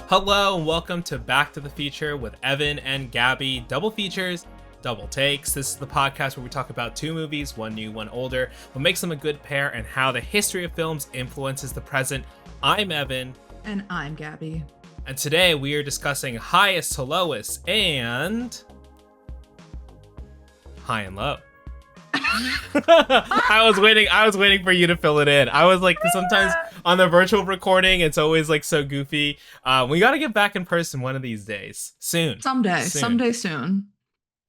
Hello and welcome to Back to the Future with Evan and Gabby. Double features, double takes. This is the podcast where we talk about two movies, one new, one older, what makes them a good pair, and how the history of films influences the present. I'm Evan. And I'm Gabby. And today we are discussing highest to lowest and high and low. I was waiting for you to fill it in. I was like, sometimes on the virtual recording, it's always like so goofy. We got to get back in person one of these days. Soon. Someday soon.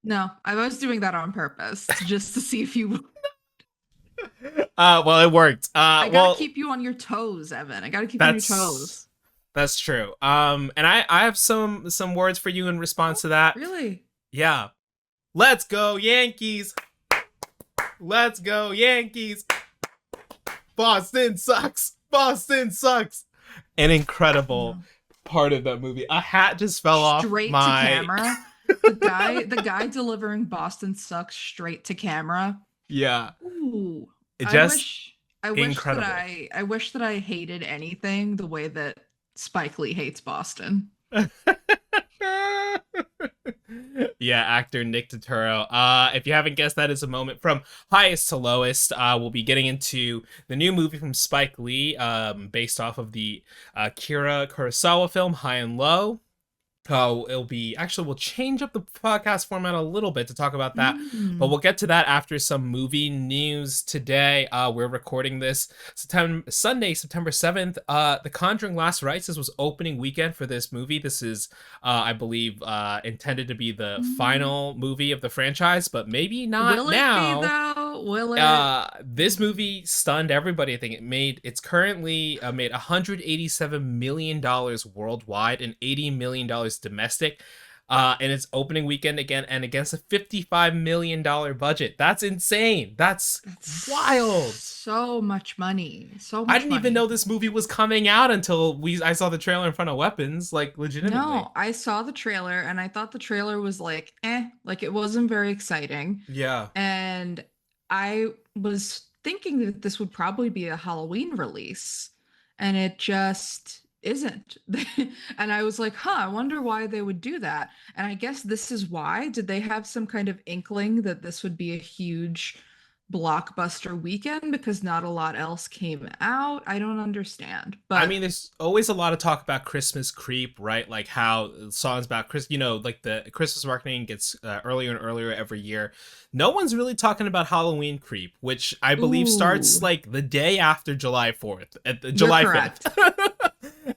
No, I was doing that on purpose just to see if you. Well, it worked. I gotta keep you on your toes, Evan. I gotta keep you on your toes. That's true. And I have some words for you in response to that. Really? Yeah. Let's go Yankees. Let's go Yankees. Boston sucks. Boston sucks. An incredible part of that movie. A hat just fell off straight to camera. The guy delivering Boston sucks straight to camera. Yeah. Ooh. I wish that I hated anything the way that Spike Lee hates Boston. Yeah, actor Nick Turturro. If you haven't guessed, that is a moment from highest to lowest. We'll be getting into the new movie from Spike Lee, based off of the Akira Kurosawa film High and Low. We'll change up the podcast format a little bit to talk about that, but we'll get to that after some movie news today. We're recording this Sunday, September 7th. The Conjuring Last Rites was opening weekend for this movie. This is, I believe, intended to be the final movie of the franchise, but maybe not. Will now. It be, though? Will it? This movie stunned everybody. I think it's currently made $187 million worldwide and $80 million domestic, and it's opening weekend again, and against a $55 million budget. That's insane. That's wild. So much money. I didn't even know this movie was coming out until I saw the trailer in front of Weapons, like legitimately. No, I saw the trailer and I thought the trailer was like it wasn't very exciting. Yeah. And I was thinking that this would probably be a Halloween release, and it just isn't. And I was like, I wonder why they would do that. And I guess this is why. Did they have some kind of inkling that this would be a huge blockbuster weekend because not a lot else came out? I don't understand. But I mean, there's always a lot of talk about Christmas creep, right? Like how songs about like the Christmas marketing gets earlier and earlier every year. No one's really talking about Halloween creep, which I believe starts like the day after July 4th, July 5th.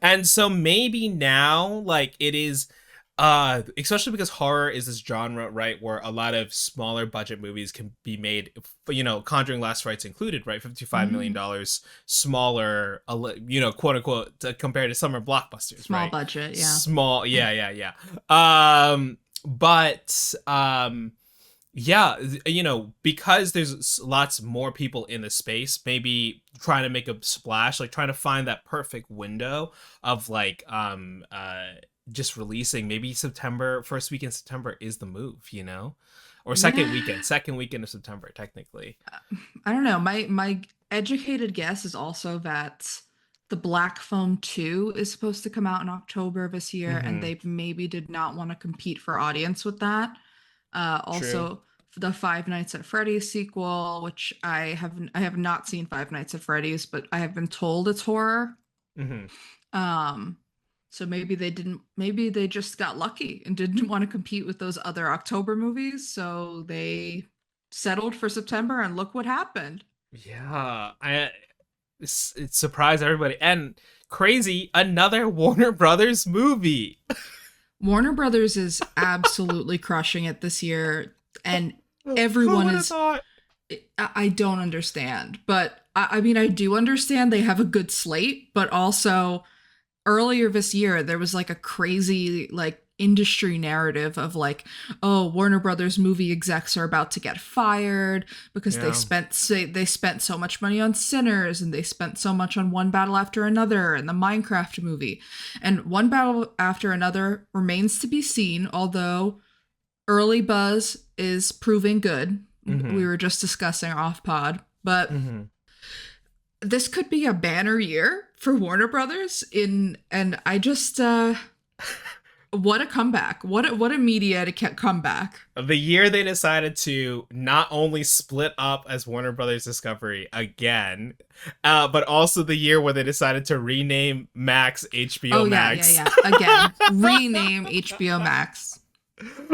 And so maybe now, like, it is, especially because horror is this genre, right, where a lot of smaller budget movies can be made, Conjuring Last Rites included, right, $55 million smaller, quote unquote, compared to summer blockbusters, small right? Budget, yeah. Small, yeah. Yeah, because there's lots more people in the space, maybe trying to make a splash, like trying to find that perfect window of like just releasing. Maybe first week in September is the move, or second weekend of September technically. I don't know. My educated guess is also that the Black Phone 2 is supposed to come out in October of this year, and they maybe did not want to compete for audience with that. Also, the Five Nights at Freddy's sequel, which I have not seen Five Nights at Freddy's, but I have been told it's horror. So maybe they just got lucky and didn't want to compete with those other October movies, so they settled for September, and look what happened. Yeah, it surprised everybody, and crazy, another Warner Brothers movie. Warner Brothers is absolutely crushing it this year, and everyone is. I don't understand, but I mean, I do understand they have a good slate, but also earlier this year there was like a crazy like industry narrative of like, oh, Warner Brothers movie execs are about to get fired because they spent so much money on Sinners, and they spent so much on One Battle After Another and the Minecraft movie. And One Battle After Another remains to be seen, although early buzz is proving good. We were just discussing off pod, but this could be a banner year for Warner Brothers and I just What a comeback. What a media comeback. The year they decided to not only split up as Warner Brothers Discovery again, but also the year where they decided to rename Max HBO Max. Yeah. Again, rename HBO Max.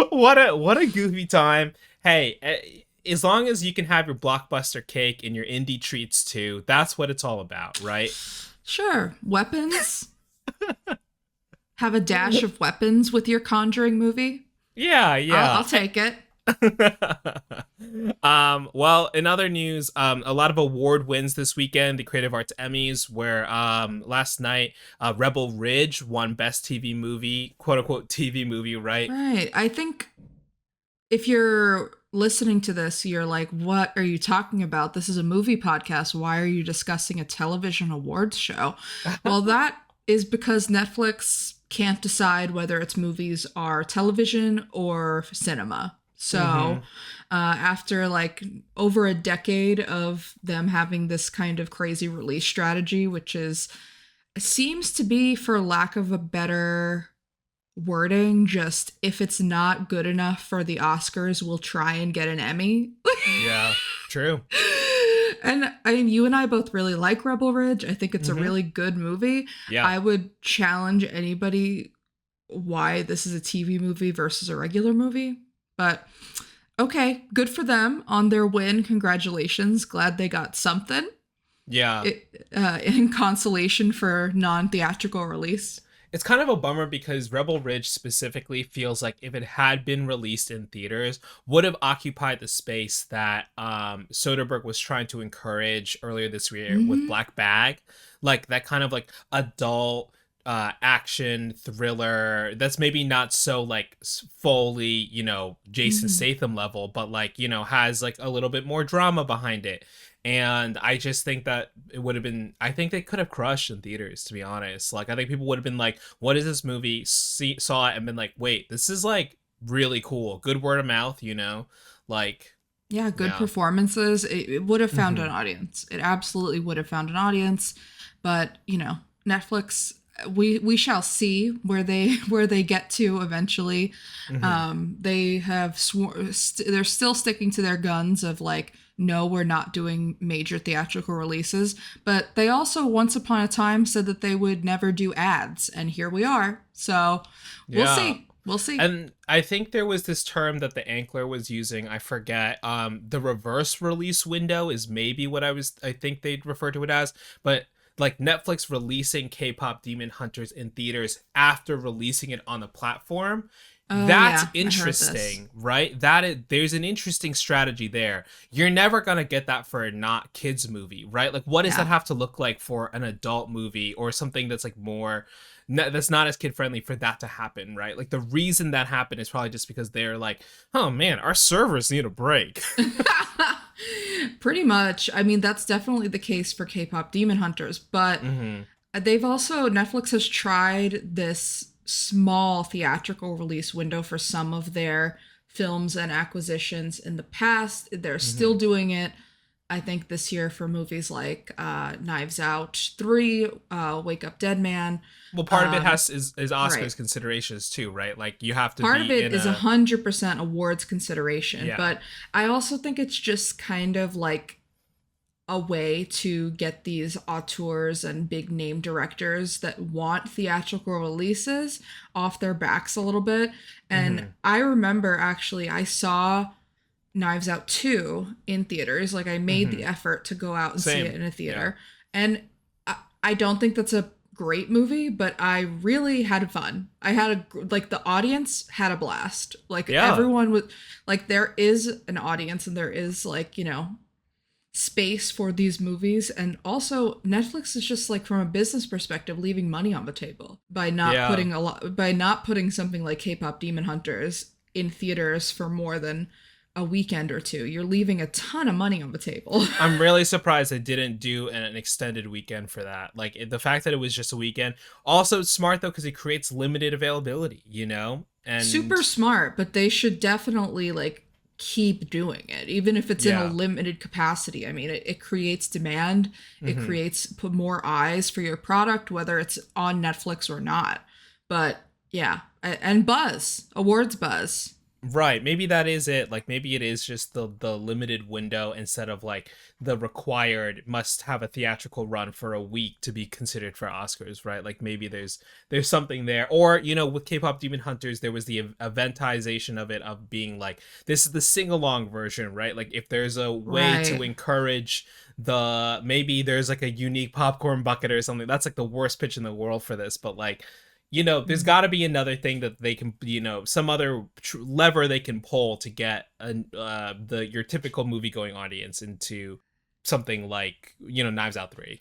What a goofy time. Hey, as long as you can have your blockbuster cake and your indie treats too, that's what it's all about, right? Sure. Weapons. Have a dash of weapons with your Conjuring movie. Yeah. I'll take it. Well, in other news, a lot of award wins this weekend. The Creative Arts Emmys, where last night, Rebel Ridge won Best TV Movie, quote unquote TV movie, right? Right. I think if you're listening to this, you're like, what are you talking about? This is a movie podcast. Why are you discussing a television awards show? Well, that is because Netflix can't decide whether its movies are television or cinema. So after like over a decade of them having this kind of crazy release strategy, which seems to be, for lack of a better wording, just if it's not good enough for the Oscars, we'll try and get an Emmy. Yeah, true. And I mean, you and I both really like Rebel Ridge. I think it's a really good movie. Yeah. I would challenge anybody why this is a TV movie versus a regular movie. But okay, good for them on their win. Congratulations. Glad they got something. Yeah. In consolation for non-theatrical release. It's kind of a bummer because Rebel Ridge specifically feels like if it had been released in theaters, would have occupied the space that Soderbergh was trying to encourage earlier this year with Black Bag. Like that kind of like adult action thriller that's maybe not so like fully, you know, Jason Statham level, but like, you know, has like a little bit more drama behind it. And I just think that it would have been, I think they could have crushed in theaters, to be honest. Like, I think people would have been like, what is this movie? Saw it and been like, wait, this is like really cool. Good word of mouth, you know? Like, yeah, good performances. It would have found an audience. It absolutely would have found an audience. But, you know, Netflix, we shall see where they get to eventually. They have they're still sticking to their guns of like, no, we're not doing major theatrical releases, but they also once upon a time said that they would never do ads, and here we are. So we'll see. And I think there was this term that the Ankler was using, I forget, the reverse release window is maybe what I think they'd refer to it as, but like Netflix releasing K-pop Demon Hunters in theaters after releasing it on the platform. That's interesting, right? There's an interesting strategy there. You're never gonna get that for a not kids movie, right? Like, what does that have to look like for an adult movie or something that's like more that's not as kid friendly for that to happen, right? Like the reason that happened is probably just because they're like, oh man, our servers need a break. Pretty much. I mean, that's definitely the case for K-pop Demon Hunters, but Netflix has tried this small theatrical release window for some of their films and acquisitions in the past. They're still doing it, I think, this year for movies like Knives Out 3, Wake Up Dead Man. Well, part of it is Oscars considerations too, right? Like you have to part of it is 100% awards consideration, but I also think it's just kind of like a way to get these auteurs and big name directors that want theatrical releases off their backs a little bit. And I remember actually I saw Knives Out 2 in theaters. Like I made the effort to go out and see it in a theater. And I don't think that's a great movie, but I really had fun. I had the audience had a blast. Like everyone was like, there is an audience and there is like, you know, space for these movies. And also Netflix is just like, from a business perspective, leaving money on the table by not putting something like K-pop Demon Hunters in theaters for more than a weekend or two. You're leaving a ton of money on the table. I'm really surprised they didn't do an extended weekend for that. Like the fact that it was just a weekend. Also, it's smart though, because it creates limited availability, you know? And super smart, but they should definitely like keep doing it, even if it's in a limited capacity. I mean, it creates demand. It creates more eyes for your product, whether it's on Netflix or not. But Yeah, and buzz, awards buzz. Right. Maybe that is it. Like maybe it is just the limited window instead of like the required must have a theatrical run for a week to be considered for Oscars, right? Like maybe there's something there. Or, you know, with K-pop Demon Hunters, there was the eventization of it of being like this is the sing-along version, right? Like if there's a way to Right. encourage the maybe there's like a unique popcorn bucket or something. That's like the worst pitch in the world for this, but like you know, there's got to be another thing that they can, you know, some other lever they can pull to get your typical movie going audience into something like, you know, Knives Out 3.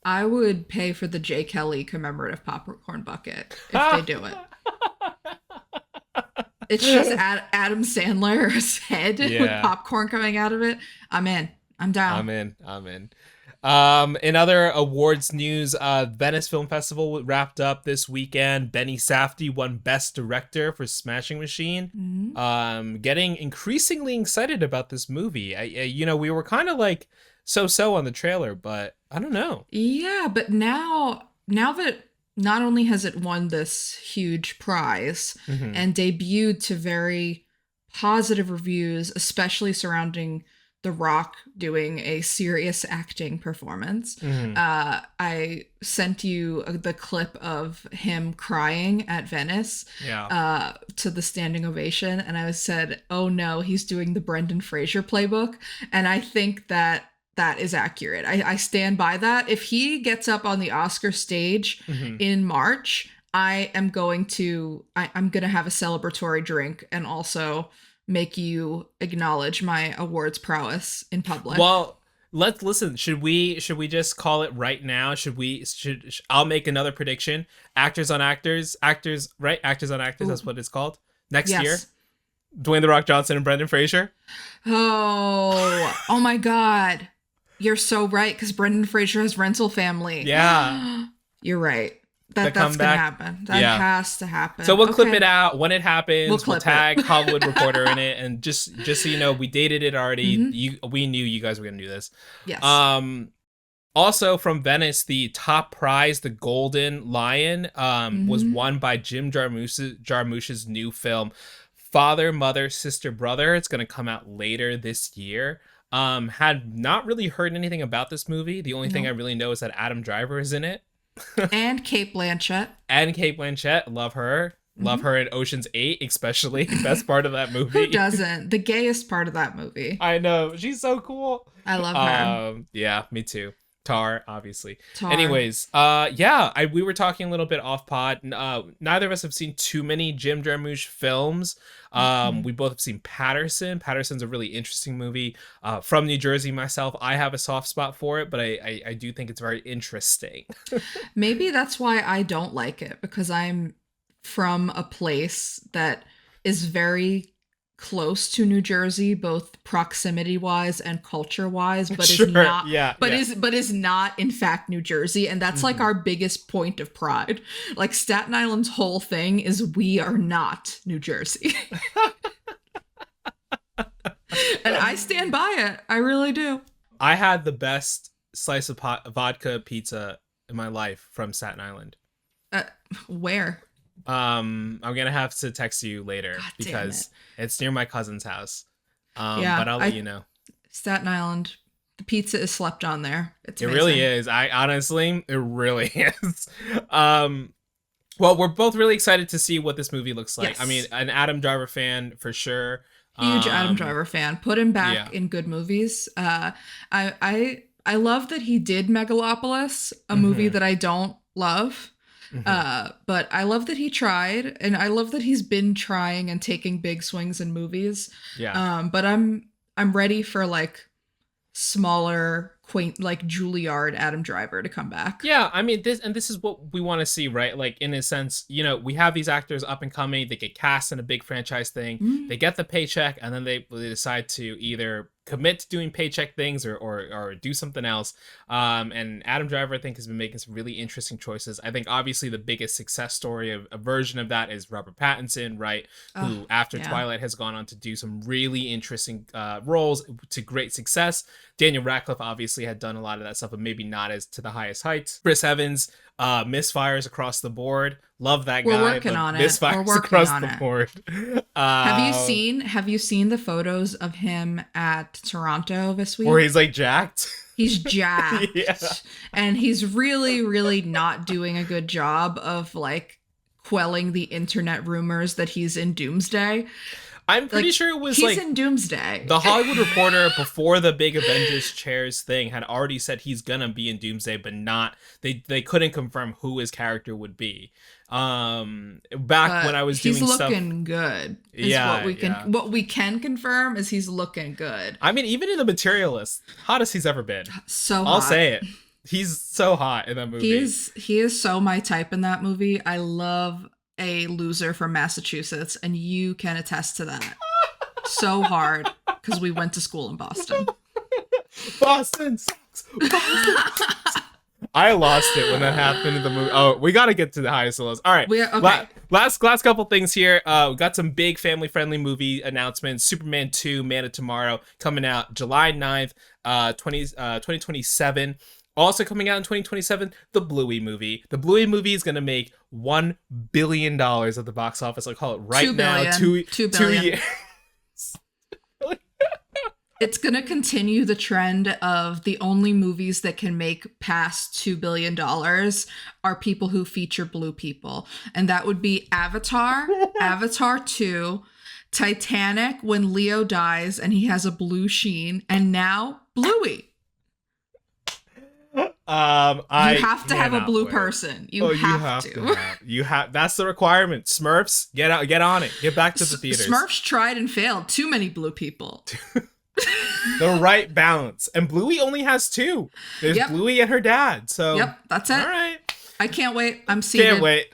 I would pay for the J. Kelly commemorative popcorn bucket if they do it. It's just Adam Sandler's head with popcorn coming out of it. I'm in. I'm down. I'm in. In other awards news, Venice Film Festival wrapped up this weekend. Benny Safdie won Best Director for Smashing Machine. Mm-hmm. Getting increasingly excited about this movie. You know, we were kind of like so on the trailer, but I don't know. Yeah, but now that not only has it won this huge prize and debuted to very positive reviews, especially surrounding The Rock doing a serious acting performance. I sent you the clip of him crying at Venice to the standing ovation, and I said, oh no, he's doing the Brendan Fraser playbook. And I think that is accurate. I stand by that. If he gets up on the Oscar stage in March, I'm going to have a celebratory drink and also make you acknowledge my awards prowess in public. Well, let's listen. Should we just call it right now? I'll make another prediction. Actors on actors, right? Actors on actors. Ooh. That's what it's called. Next year, Dwayne The Rock Johnson and Brendan Fraser. Oh my God. You're so right, because Brendan Fraser has Rental Family. Yeah. You're right. That's going to happen. That has to happen. So we'll clip it out when it happens. We'll tag Hollywood Reporter in it. And just so you know, we dated it already. We knew you guys were going to do this. Yes. Also from Venice, the top prize, the Golden Lion, was won by Jim Jarmusch's new film, Father, Mother, Sister, Brother. It's going to come out later this year. Had not really heard anything about this movie. The only thing I really know is that Adam Driver is in it. And Cate Blanchett. Love her. Love her in Ocean's 8, especially. Best part of that movie. Who doesn't? The gayest part of that movie. I know. She's so cool. I love her. Yeah, me too. Tar, obviously. Anyways, we were talking a little bit off pod. Neither of us have seen too many Jim Jarmusch films. We both have seen Patterson. Patterson's a really interesting movie. From New Jersey myself, I have a soft spot for it, but I do think it's very interesting. Maybe that's why I don't like it, because I'm from a place that is very close to New Jersey, both proximity wise and culture wise, but is not in fact New Jersey. And that's like our biggest point of pride. Like Staten Island's whole thing is we are not New Jersey. And I stand by it. I really do. I had the best slice of vodka pizza in my life from Staten Island. Where? I'm gonna have to text you later because it's near my cousin's house. But I'll let you know. Staten Island, the pizza is slept on there. It really is. It really is. Well, we're both really excited to see what this movie looks like. Yes. I mean, an Adam Driver fan for sure. Huge Adam Driver fan. Put him back in good movies. I love that he did Megalopolis, a movie that I don't love. But I love that he tried, and I love that he's been trying and taking big swings in movies. But I'm ready for like smaller, quaint, like Juilliard Adam Driver to come back. Yeah, I mean this is what we want to see, right? Like in a sense, you know, we have these actors up and coming, they get cast in a big franchise thing, they get the paycheck, and then they decide to either commit to doing paycheck things or do something else. And Adam Driver, I think, has been making some really interesting choices. I think obviously the biggest success story of a version of that is Robert Pattinson, right? Who after Twilight has gone on to do some really interesting roles to great success. Daniel Radcliffe obviously had done a lot of that stuff, but maybe not as to the highest heights. Chris Evans Misfires across the board. Love that We're guy. working but on it. Misfires We're working across on the it. board. Have you seen the photos of him at Toronto this week? Where he's like jacked. He's jacked. Yeah. And he's really, really not doing a good job of like quelling the internet rumors that he's in Doomsday. I'm pretty sure it was he's in Doomsday. The Hollywood Reporter, before the big Avengers chairs thing, had already said he's gonna be in Doomsday, but not they couldn't confirm who his character would be. Back when I was doing stuff, he's looking good. What we can confirm is he's looking good. I mean, even in The Materialist, hottest he's ever been. So hot. I'll say it. He's so hot in that movie. He is so my type in that movie. I love a loser from Massachusetts, and you can attest to that. So hard, because we went to school in Boston. Boston sucks. Boston sucks. I lost it when that happened in the movie. Oh, we got to get to the highest and lows. All right. Okay. Last couple things here. We got some big family-friendly movie announcements. Superman 2, Man of Tomorrow, coming out July 9th, 2027. Also coming out in 2027, the Bluey movie. The Bluey movie is going to make $1 billion at the box office. I'll call it right now. 2 billion. Years. It's going to continue the trend of the only movies that can make past $2 billion are people who feature blue people. And that would be Avatar, Avatar 2, Titanic when Leo dies and he has a blue sheen, and now Bluey. You have to have a blue person. You have to. That's the requirement. Smurfs, get on it. Get back to the theaters. Smurfs tried and failed. Too many blue people. The right balance. And Bluey only has 2. There's Bluey and her dad. So that's it. All right. I can't wait. I'm seated. Can't wait.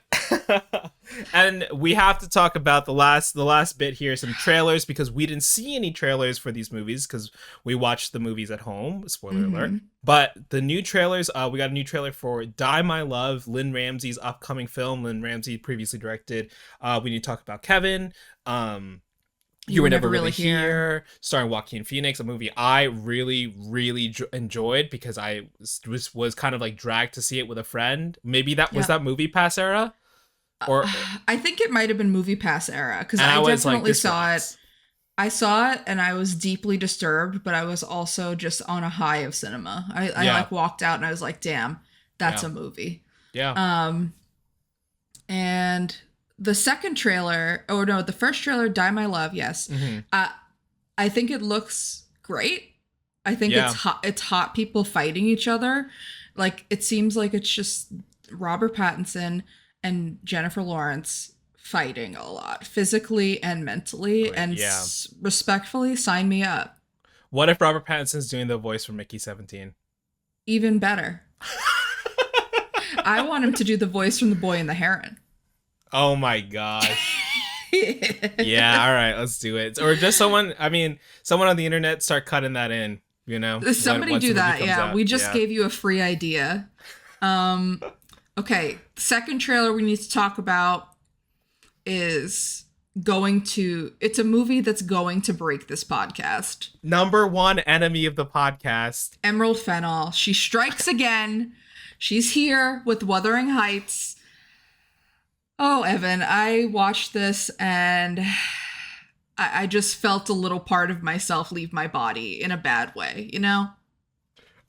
And we have to talk about the last bit here, some trailers, because we didn't see any trailers for these movies because we watched the movies at home. Spoiler alert. But the new trailers, we got a new trailer for Die My Love, Lynn Ramsey's upcoming film. Lynn Ramsey previously directed We Need to Talk About Kevin. You Were Never Really Here, starring Joaquin Phoenix, a movie I really, really enjoyed because I was kind of like dragged to see it with a friend. Maybe that was that Movie Pass era? Or I think it might have been Movie Pass era because I definitely saw it. I saw it and I was deeply disturbed, but I was also just on a high of cinema. I like walked out and I was like, damn, that's a movie. Yeah. And the second trailer, the first trailer, Die My Love, yes. Mm-hmm. I think it looks great. I think it's hot people fighting each other. Like, it seems like it's just Robert Pattinson and Jennifer Lawrence fighting a lot, physically and mentally. Respectfully, sign me up. What if Robert Pattinson's doing the voice for Mickey 17? Even better. I want him to do the voice from The Boy and the Heron. Oh my gosh. Yeah, all right, let's do it. Or just someone on the internet start cutting that in, you know? Somebody do that, yeah. We just gave you a free idea. Okay, the second trailer we need to talk about is it's a movie that's going to break this podcast. Number one enemy of the podcast. Emerald Fennell. She strikes again. She's here with Wuthering Heights. Oh, Evan, I watched this and I just felt a little part of myself leave my body in a bad way, you know?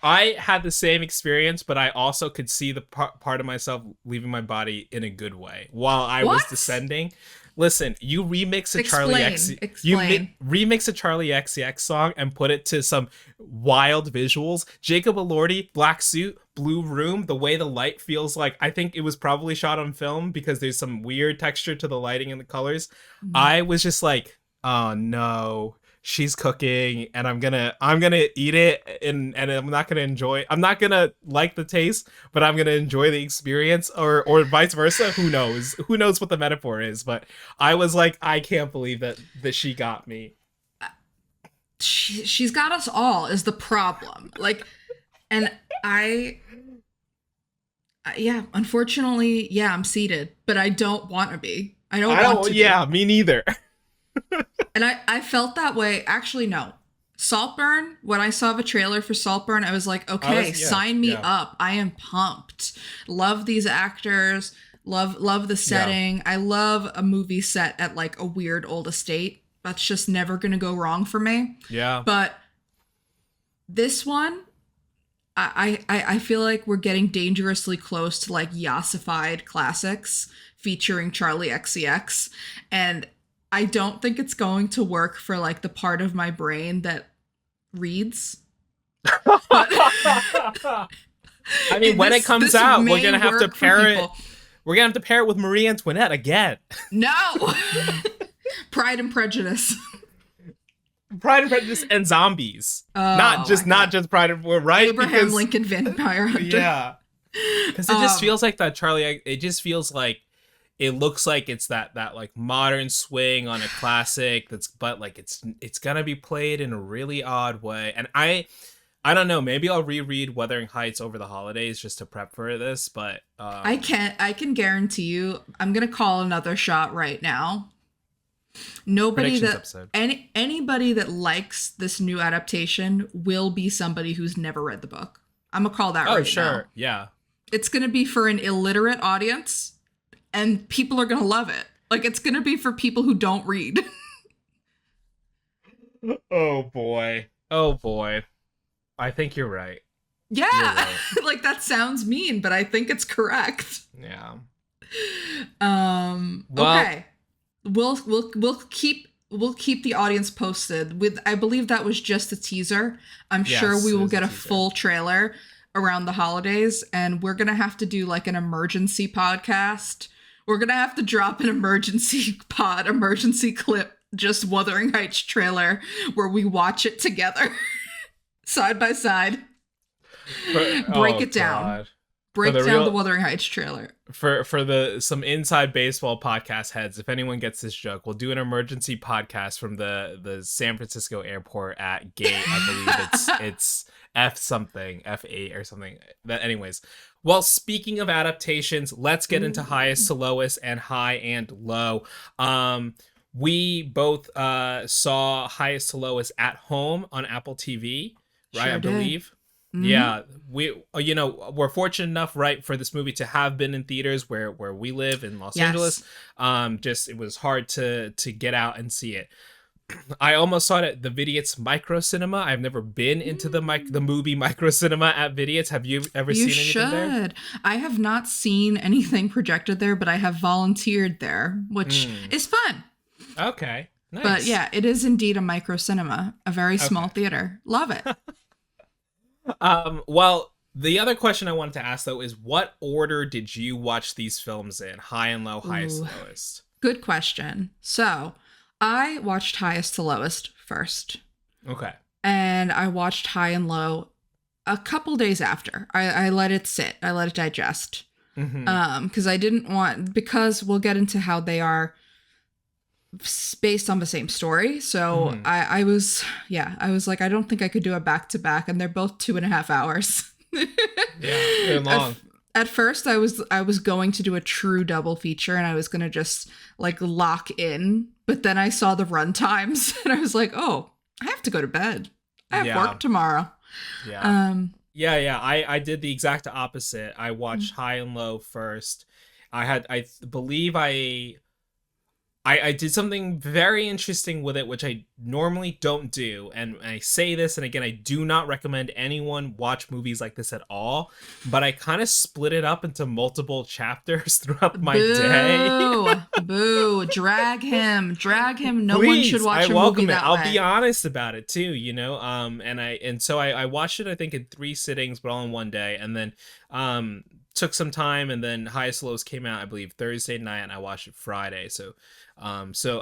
I had the same experience, but I also could see the part of myself leaving my body in a good way while I was descending. Listen, you remix a Charlie remix a Charlie XCX song and put it to some wild visuals. Jacob Elordi, black suit, blue room, the way the light feels like, I think it was probably shot on film because there's some weird texture to the lighting and the colors. Mm-hmm. I was just like, oh no, she's cooking and I'm gonna eat it and I'm not gonna like the taste, but I'm gonna enjoy the experience, or vice versa. Who knows what the metaphor is, but I was like, I can't believe that she got me. She's got us all is the problem. Like, and unfortunately, I'm seated, but I don't want to be. I don't want to be. Yeah, me neither. And I felt that way. Actually, no. Saltburn, when I saw the trailer for Saltburn, I was like, okay, Yeah, sign me yeah, up. I am pumped. Love these actors. Love the yeah, setting. I love a movie set at like a weird old estate. That's just never gonna go wrong for me. yeah. But this one, I feel like we're getting dangerously close to like yassified classics featuring Charlie XCX, and I don't think it's going to work for like the part of my brain that reads. But I mean, when it comes out, we're gonna have to pair it. We're gonna have to pair it with Marie Antoinette again. No, Pride and Prejudice. Pride and Prejudice and zombies. Oh, not just Pride and right. Abraham Lincoln Vampire Hunter. Yeah, because it just feels like that Charlie. It just feels like it looks like it's that like modern swing on a classic. But like it's gonna be played in a really odd way, and I don't know. Maybe I'll reread Wuthering Heights over the holidays just to prep for this. But I can guarantee you, I'm gonna call another shot right now. Nobody anybody that likes this new adaptation will be somebody who's never read the book. I'm gonna call that right now. Oh, sure. Yeah. It's gonna be for an illiterate audience, and people are gonna love it. Like, it's gonna be for people who don't read. Oh boy. Oh boy. I think you're right. Yeah. Right. Like, that sounds mean, but I think it's correct. Yeah. Okay. We'll keep the audience posted with, I believe that was just a teaser. I'm sure we will get a full trailer around the holidays, and we're gonna have to do like an emergency podcast. We're gonna have to drop an emergency clip, just Wuthering Heights trailer, where we watch it together side by side. Break it down. God. Break down the Wuthering Heights trailer. For some inside baseball podcast heads, if anyone gets this joke, we'll do an emergency podcast from the San Francisco airport at gate. I believe it's F8 or something. That anyways. Well, speaking of adaptations, let's get into highest to lowest and high and low. We both saw highest to lowest at home on Apple TV, right? Sure, I believe. Mm-hmm. Yeah, we're fortunate enough, right, for this movie to have been in theaters where we live in Los Angeles. Just it was hard to get out and see it. I almost saw it at the Vidiots Micro Cinema. I've never been into the movie Micro Cinema at Vidiots. Have you ever seen anything there? You should. I have not seen anything projected there, but I have volunteered there, which is fun. Okay, nice. But yeah, it is indeed a micro cinema, a very small theater. Love it. Well, the other question I wanted to ask, though, is what order did you watch these films in? High and low, highest to lowest? Good question. So, I watched highest to lowest first. Okay. And I watched high and low a couple days after. I let it sit. I let it digest. Mm-hmm. Because I didn't want... Because we'll get into how they are based on the same story. So I was like, I don't think I could do a back-to-back, and they're both 2.5 hours. Yeah, they're long. At first I was going to do a true double feature, and I was gonna just like lock in, but then I saw the run times and I was like, oh, I have to go to bed. I have work tomorrow. I did the exact opposite. I watched high and low first. I believe I did something very interesting with it, which I normally don't do. And I say this, and again, I do not recommend anyone watch movies like this at all. But I kind of split it up into multiple chapters throughout my day. Boo. Drag him. No Please, one should watch a movie that way. I'll be honest about it too, So I watched it, I think, in 3 sittings, but all in one day. And then took some time, and then Highest Lows came out, I believe, Thursday night, and I watched it Friday. So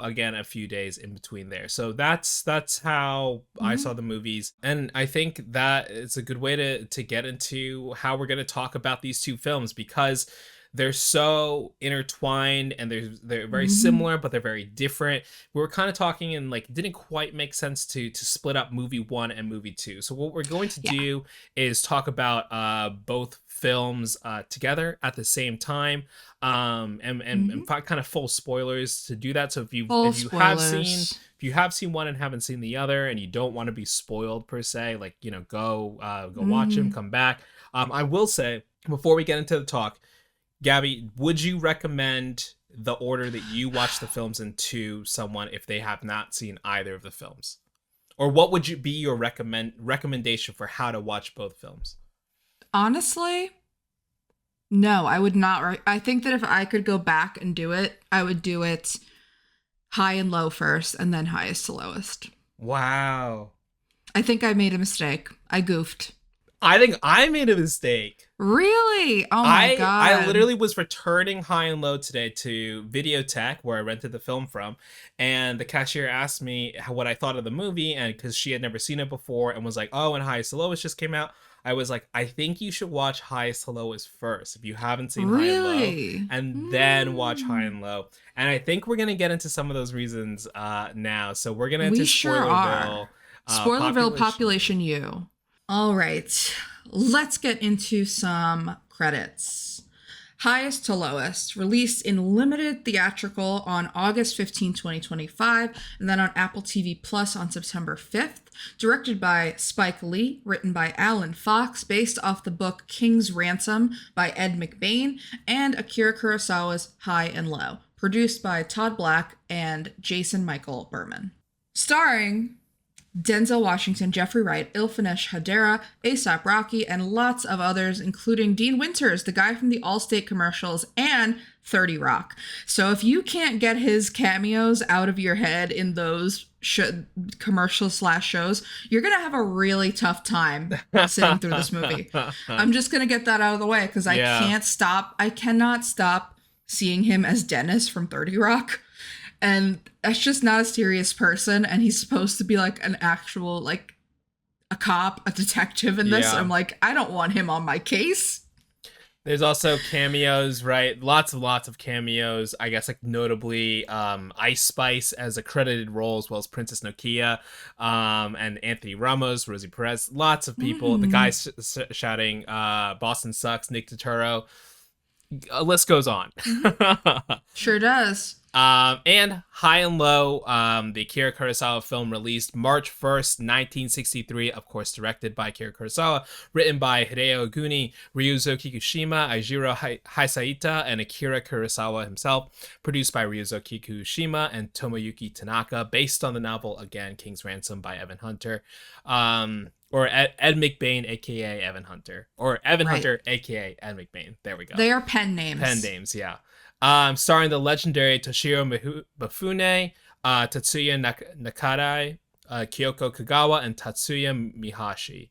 again, a few days in between there. So that's how I saw the movies, and I think that is a good way to get into how we're going to talk about these two films, because they're so intertwined, and they're very Mm-hmm. similar, but they're very different. We were kind of talking, and like it didn't quite make sense to split up movie one and movie two. So what we're going to Yeah. do is talk about both films together at the same time, Mm-hmm. kind of full spoilers to do that. So Full if you have seen spoilers. if you have seen one and haven't seen the other, and you don't want to be spoiled per se, like, go watch them, Mm-hmm. come back. I will say, before we get into the talk, Gabby, would you recommend the order that you watch the films in to someone if they have not seen either of the films? Or what would you be your recommendation for how to watch both films? Honestly, no, I would not. I think that if I could go back and do it, I would do it high and low first and then highest to lowest. Wow. I think I made a mistake. I goofed. I think I made a mistake. Really? Oh my I god. literally was returning High and Low today to Videotheque, where I rented the film from, and the cashier asked me what I thought of the movie, and because she had never seen it before, and was like, "Oh, and Highest to Lowest just came out." I was like, "I think you should watch Highest to Lowest first if you haven't seen High and Low, Really? and then watch High Mm. and Low." And I think we're gonna get into some of those reasons now. So we're gonna We into sure are. Spoilerville. Spoilerville Population. Population U. All right. Let's get into some credits. Highest to Lowest, released in limited theatrical on August 15, 2025, and then on Apple TV Plus on September 5th. Directed by Spike Lee, written by Alan Fox, based off the book King's Ransom by Ed McBain, and Akira Kurosawa's High and Low, produced by Todd Black and Jason Michael Berman. Starring Denzel Washington, Jeffrey Wright, Ilfenesh Hadera, A$AP Rocky, and lots of others, including Dean Winters, the guy from the Allstate commercials, and 30 Rock. So if you can't get his cameos out of your head in those commercials/shows, you're going to have a really tough time sitting through this movie. I'm just going to get that out of the way because Yeah. I cannot stop seeing him as Dennis from 30 Rock. And that's just not a serious person, and he's supposed to be like an actual, like, a cop, a detective in this. Yeah. I'm like, I don't want him on my case. There's also cameos, right? Lots of cameos. I guess, like, notably Ice Spice as a credited role, as well as Princess Nokia, and Anthony Ramos, Rosie Perez. Lots of people. The guys shouting "Boston sucks," Nick Turturro. A list goes on. Sure does. And High and Low, the Akira Kurosawa film, released March 1st, 1963, of course directed by Akira Kurosawa, written by Hideo Oguni, Ryuzo Kikushima, Eijiro Hisaita, and Akira Kurosawa himself, produced by Ryuzo Kikushima and Tomoyuki Tanaka, based on the novel, again, King's Ransom by Evan Hunter. Or Ed McBain, aka Evan Hunter. Or Evan Right. Hunter, aka Ed McBain. There we go. They are pen names. Pen names, yeah. Starring the legendary Toshiro Mifune, Tatsuya Nakarai, Kyoko Kagawa, and Tatsuya Mihashi.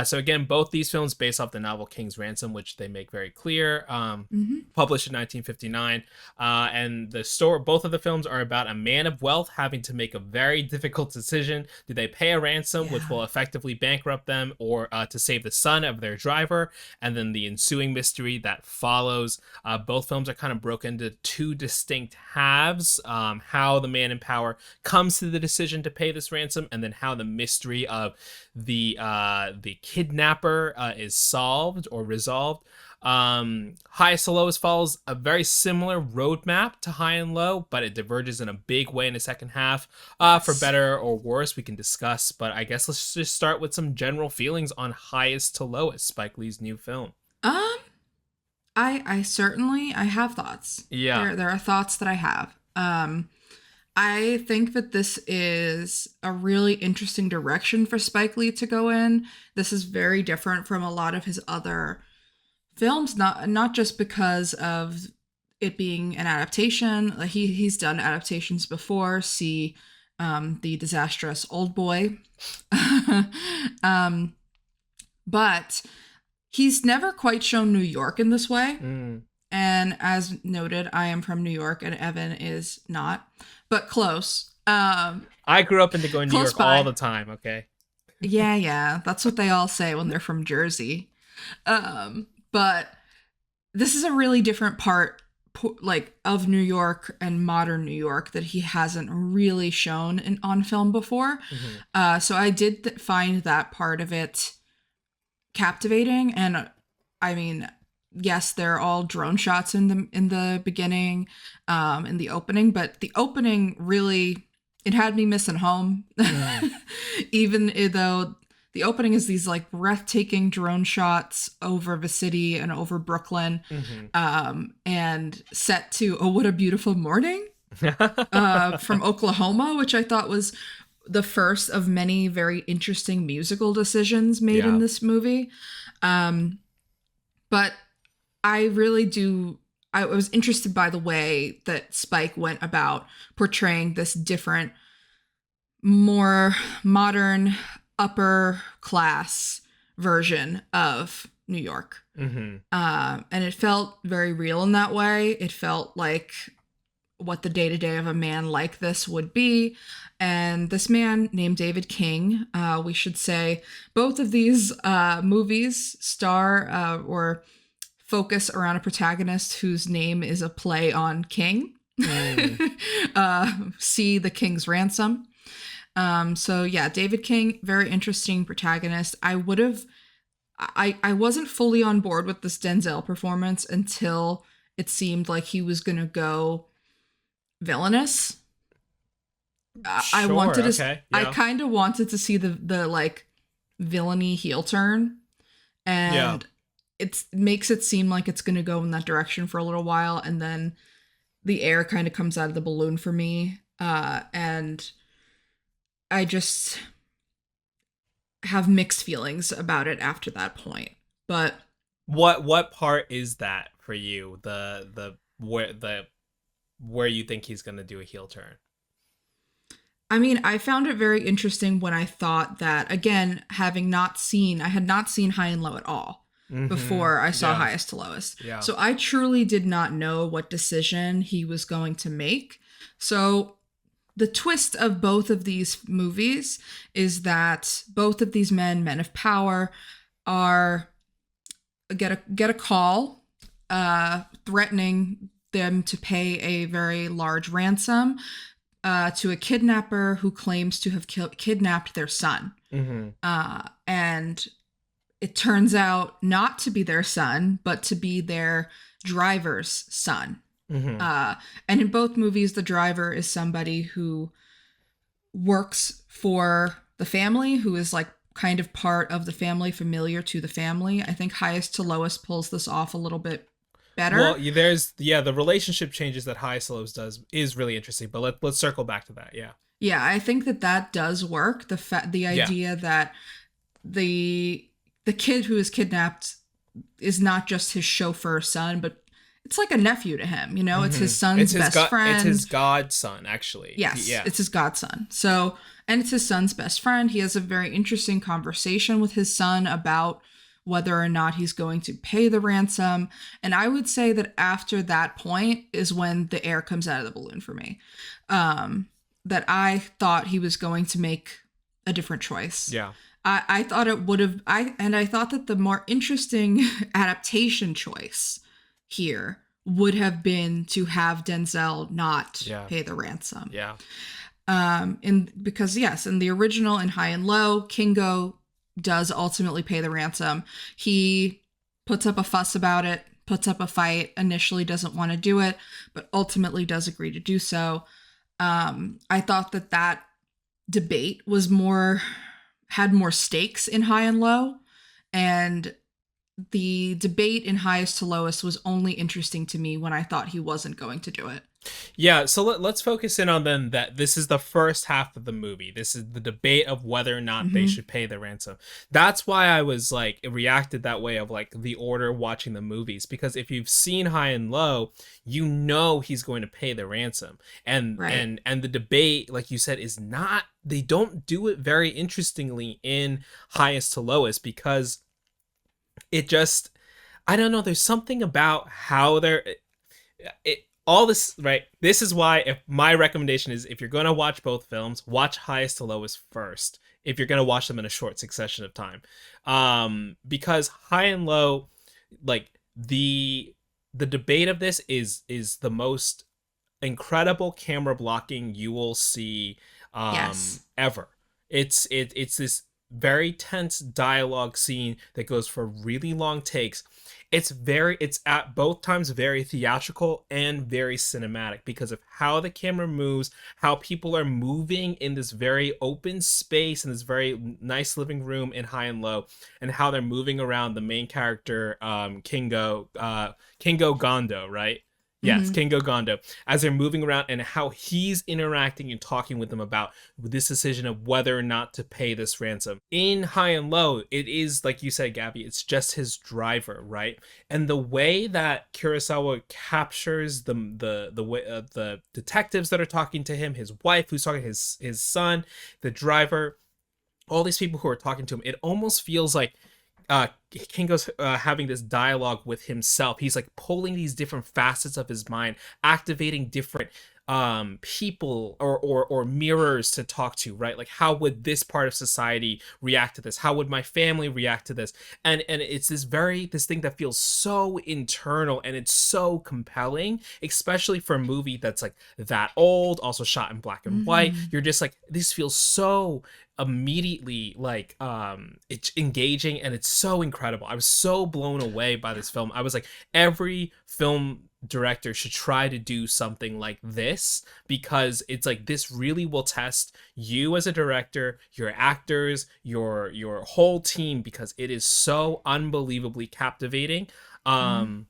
So again, both these films based off the novel King's Ransom, which they make very clear, published in 1959. And both of the films are about a man of wealth having to make a very difficult decision. Do they pay a ransom, which will effectively bankrupt them, or to save the son of their driver? And then the ensuing mystery that follows. Both films are kind of broken into two distinct halves. How the man in power comes to the decision to pay this ransom, and then how the mystery of the kidnapper is solved or resolved. Highest to Lowest follows a very similar roadmap to High and Low, but it diverges in a big way in the second half. For better or worse, we can discuss, but I guess let's just start with some general feelings on Highest to Lowest, Spike Lee's new film. I certainly have thoughts. Yeah. There are thoughts that I have. I think that this is a really interesting direction for Spike Lee to go in. This is very different from a lot of his other films, not just because of it being an adaptation. He's done adaptations before. See the disastrous Old Boy. But he's never quite shown New York in this way. And as noted, I am from New York and Evan is not, but close. I grew up into going to New York by. all the time, okay? Yeah. That's what they all say when they're from Jersey. But this is a really different part like of New York and modern New York that he hasn't really shown on film before. Hmm. So I did find that part of it captivating. And I mean, yes, they're all drone shots in the beginning, in the opening, but the opening really, it had me missing home. Mm. Even though the opening is these like breathtaking drone shots over the city and over Brooklyn, Hmm. and set to "Oh What a Beautiful Morning" from Oklahoma, which I thought was the first of many very interesting musical decisions made in Yeah. this movie. But I really do. I was interested by the way that Spike went about portraying this different, more modern, upper class version of New York. Hmm. And it felt very real in that way. It felt like what the day to day of a man like this would be. And this man named David King, we should say, both of these movies star or focus around a protagonist whose name is a play on King. Mm. See The King's Ransom. So yeah, David King, very interesting protagonist. I wasn't fully on board with this Denzel performance until it seemed like he was gonna go villainous. I Sure. wanted to. Okay. I Yeah. kind of wanted to see the like villainy heel turn, Yeah. and it makes it seem like it's gonna go in that direction for a little while, and then the air kind of comes out of the balloon for me, and I just have mixed feelings about it after that point. But What part is that for you? The where you think he's gonna do a heel turn? I mean, I found it very interesting when I thought that, again, I had not seen High and Low at all Hmm. before I saw Yeah. Highest to Lowest. Yeah. So I truly did not know what decision he was going to make. So the twist of both of these movies is both of these men of power, are get a call threatening them to pay a very large ransom to a kidnapper who claims to have kidnapped their son. Hmm. And it turns out not to be their son, but to be their driver's son. Hmm. And in both movies, the driver is somebody who works for the family, who is like kind of part of the family, familiar to the family. I think Highest to Lowest pulls this off a little bit Well, better. there's the relationship changes that High Slows does is really interesting, but let's circle back to that. Yeah. Yeah, I think that does work. The Yeah. idea that the the kid who is kidnapped is not just his chauffeur son, but it's like a nephew to him. You know, it's his son's best friend. It's his godson, actually. Yes, Yeah. it's his godson. So, and it's his son's best friend. He has a very interesting conversation with his son about whether or not he's going to pay the ransom. And I would say that after that point is when the air comes out of the balloon for me. That I thought he was going to make a different choice. Yeah. I thought it would have, I thought that the more interesting adaptation choice here would have been to have Denzel not Yeah. pay the ransom. Yeah. Because yes, in the original in High and Low, Kingo does ultimately pay the ransom. He puts up a fuss about it, puts up a fight, initially doesn't want to do it, but ultimately does agree to do so. I thought that debate had more stakes in High and Low, and the debate in Highest to Lowest was only interesting to me when I thought he wasn't going to do it. Yeah, so let's focus in on then that this is the first half of the movie. This is the debate of whether or not they should pay the ransom. That's why I was like reacted that way of like the order watching the movies, because if you've seen High and Low, you know he's going to pay the ransom. And Right. and the debate, like you said, is not, they don't do it very interestingly in Highest to Lowest, because it just, I don't know, there's something about how it all this, right? This is why, if my recommendation is, if you're going to watch both films, watch Highest to Lowest first, if you're going to watch them in a short succession of time. Because High and Low, like the the debate of this is the most incredible camera blocking you will see Yes. ever. It's this very tense dialogue scene that goes for really long takes. It's at both times very theatrical and very cinematic because of how the camera moves, how people are moving in this very open space in this very nice living room in High and Low, and how they're moving around the main character, Kingo Gondo, right? Yes, Mm-hmm. Kingo Gondo, as they're moving around and how he's interacting and talking with them about this decision of whether or not to pay this ransom. In High and Low, it is like you said, Gabby, it's just his driver, right? And the way that Kurosawa captures the way the detectives that are talking to him, his wife who's talking to his son, the driver, all these people who are talking to him, it almost feels like Kingo's having this dialogue with himself. He's like pulling these different facets of his mind, activating different people or mirrors to talk to, right? Like, how would this part of society react to this? How would my family react to this? And it's this thing that feels so internal, and it's so compelling, especially for a movie that's like that old, also shot in black and white. Mm-hmm. You're just like, this feels so immediately like it's engaging, and it's so incredible. I was so blown away by this film. I was like, every film director should try to do something like this, because it's like, this really will test you as a director, your actors, your whole team, because it is so unbelievably captivating. Mm-hmm.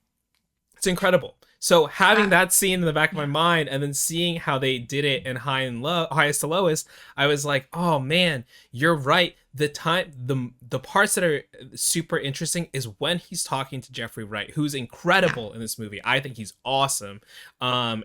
It's incredible. So having Uh, that scene in the back of my yeah. mind, and then seeing how they did it in highest to lowest, I was like, oh man, you're right. The parts that are super interesting is when he's talking to Jeffrey Wright, who's Yeah. incredible in this movie. I think he's awesome. And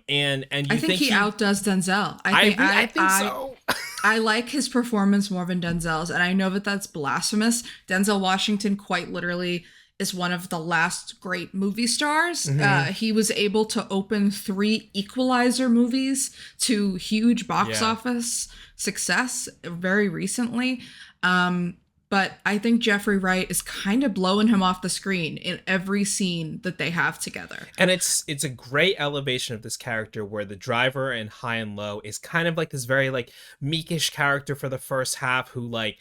I you think think he he outdoes Denzel. I think I think so. I like his performance more than Denzel's, and I know that that's blasphemous. Denzel Washington, quite literally, is one of the last great movie stars. Hmm. He was able to open 3 Equalizer movies to huge box Yeah. office success very recently. But I think Jeffrey Wright is kind of blowing him off the screen in every scene that they have together. And it's a great elevation of this character, where the driver in High and Low is kind of like this very like meekish character for the first half, who like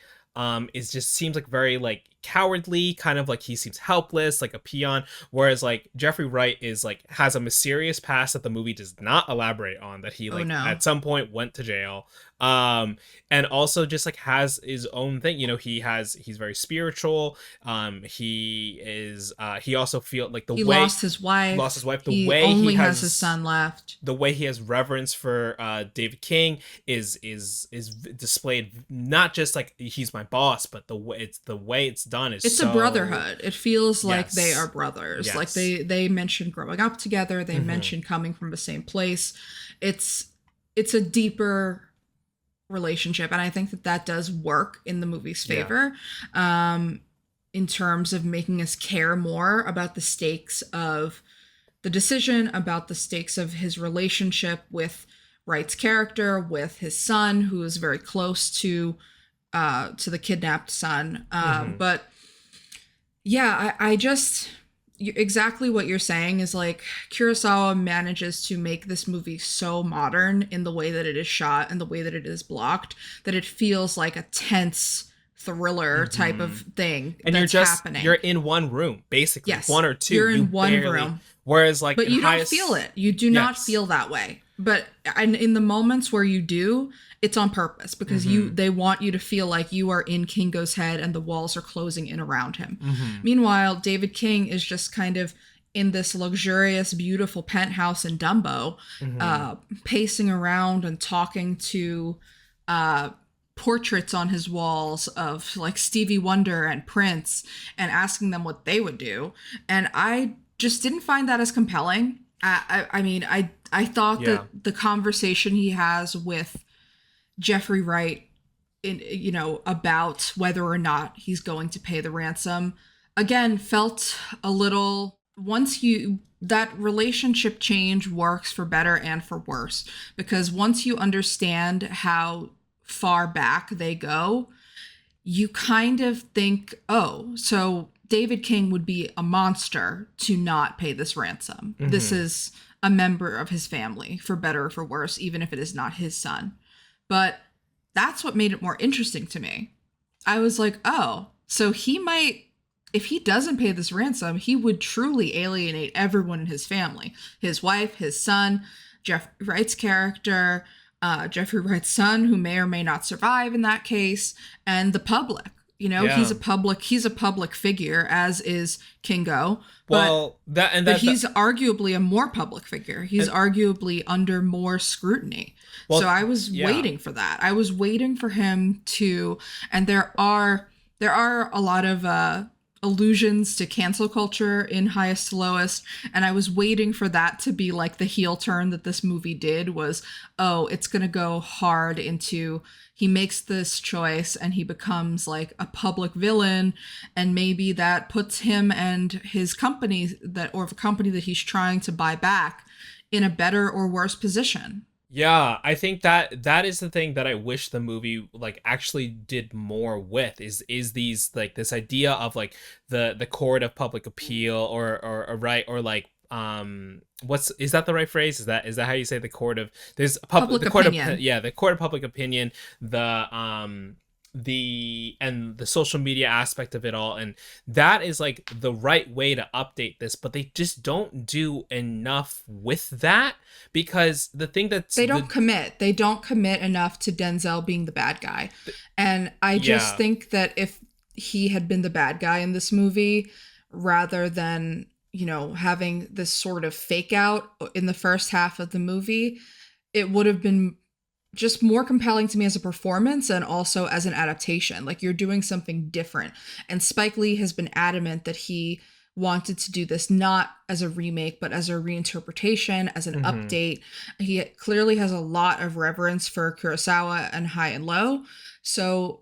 is just seems like very like cowardly, kind of like he seems helpless, like a peon, whereas like Jeffrey Wright is like has a mysterious past that the movie does not elaborate on, that he Oh like no. at some point went to jail, and also just like has his own thing. He's very spiritual. He also feel like He lost his wife. lost his wife, He only has his son left. the way he has reverence for David King is displayed, not just like he's my boss, but the way it's done is It's a so. brotherhood. It feels like they Yes. are brothers. Like Yes. they mentioned growing up together. They Hmm. mentioned coming from the same place. It's a deeper relationship, and I think that that does work in the movie's Yeah. favor. In terms of making us care more about the stakes of the decision, about the stakes of his relationship with Wright's character, with his son, who is very close to the kidnapped son. Hmm. But yeah, I just exactly what you're saying is like Kurosawa manages to make this movie so modern in the way that it is shot and the way that it is blocked, that it feels like a tense thriller type Hmm. of thing And that's happening. you're in one room, basically. Yes, One or two. you're in You one barely, room. whereas like But in you don't highest, feel it. You do not yes. feel that way. But and in the moments where you do, it's on purpose, because Hmm. they want you to feel like you are in Kingo's head and the walls are closing in around him. Hmm. Meanwhile, David King is just kind of in this luxurious, beautiful penthouse in Dumbo, Hmm. pacing around and talking to uh, portraits on his walls of like Stevie Wonder and Prince, and asking them what they would do. And I just didn't find that as compelling. I mean, I thought Yeah. that the conversation he has with Jeffrey Wright, about whether or not he's going to pay the ransom, again felt a little, once you that relationship change works for better and for worse, because once you understand how far back they go, you kind of think, oh, so David King would be a monster to not pay this ransom. This is a member of his family, for better or for worse, even if it is not his son. But that's what made it more interesting to me. I was like, oh, so he might, if he doesn't pay this ransom, he would truly alienate everyone in his family. His wife, his son, Jeff Wright's character, Jeffrey Wright's son, who may or may not survive in that case, and the public. You know, he's a public figure, as is Kingo. But he's arguably a more public figure. He's arguably under more scrutiny. Well, so I was waiting for that. I was waiting for him to, and there are a lot of allusions to cancel culture in Highest to Lowest, and I was waiting for that to be like the heel turn that this movie did, was, oh, it's gonna go hard into, he makes this choice and he becomes like a public villain, and maybe that puts him and his company or the company that he's trying to buy back in a better or worse position. Yeah, I think that is the thing that I wish the movie like actually did more with, is these like this idea of like the court of public appeal or right, or like is that the right phrase? Is that how you say the court of, there's public the court opinion. the court of public opinion, and the social media aspect of it all, and that is like the right way to update this, but they just don't do enough with that, because the thing that's they don't commit enough to Denzel being the bad guy. And I just think that if he had been the bad guy in this movie, rather than, you know, having this sort of fake out in the first half of the movie, it would have been just more compelling to me as a performance and also as an adaptation. Like, you're doing something different. And Spike Lee has been adamant that he wanted to do this not as a remake, but as a reinterpretation, as an update. He clearly has a lot of reverence for Kurosawa and High and Low. So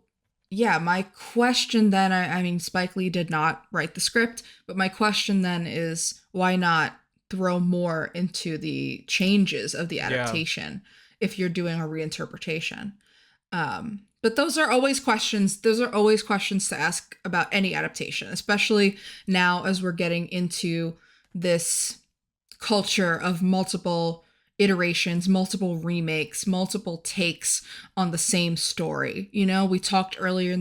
yeah, my question then, I mean, Spike Lee did not write the script, but my question then is, why not throw more into the changes of the adaptation if you're doing a reinterpretation? But those are always questions to ask about any adaptation, especially now as we're getting into this culture of multiple iterations, multiple remakes, multiple takes on the same story. You know, we talked earlier in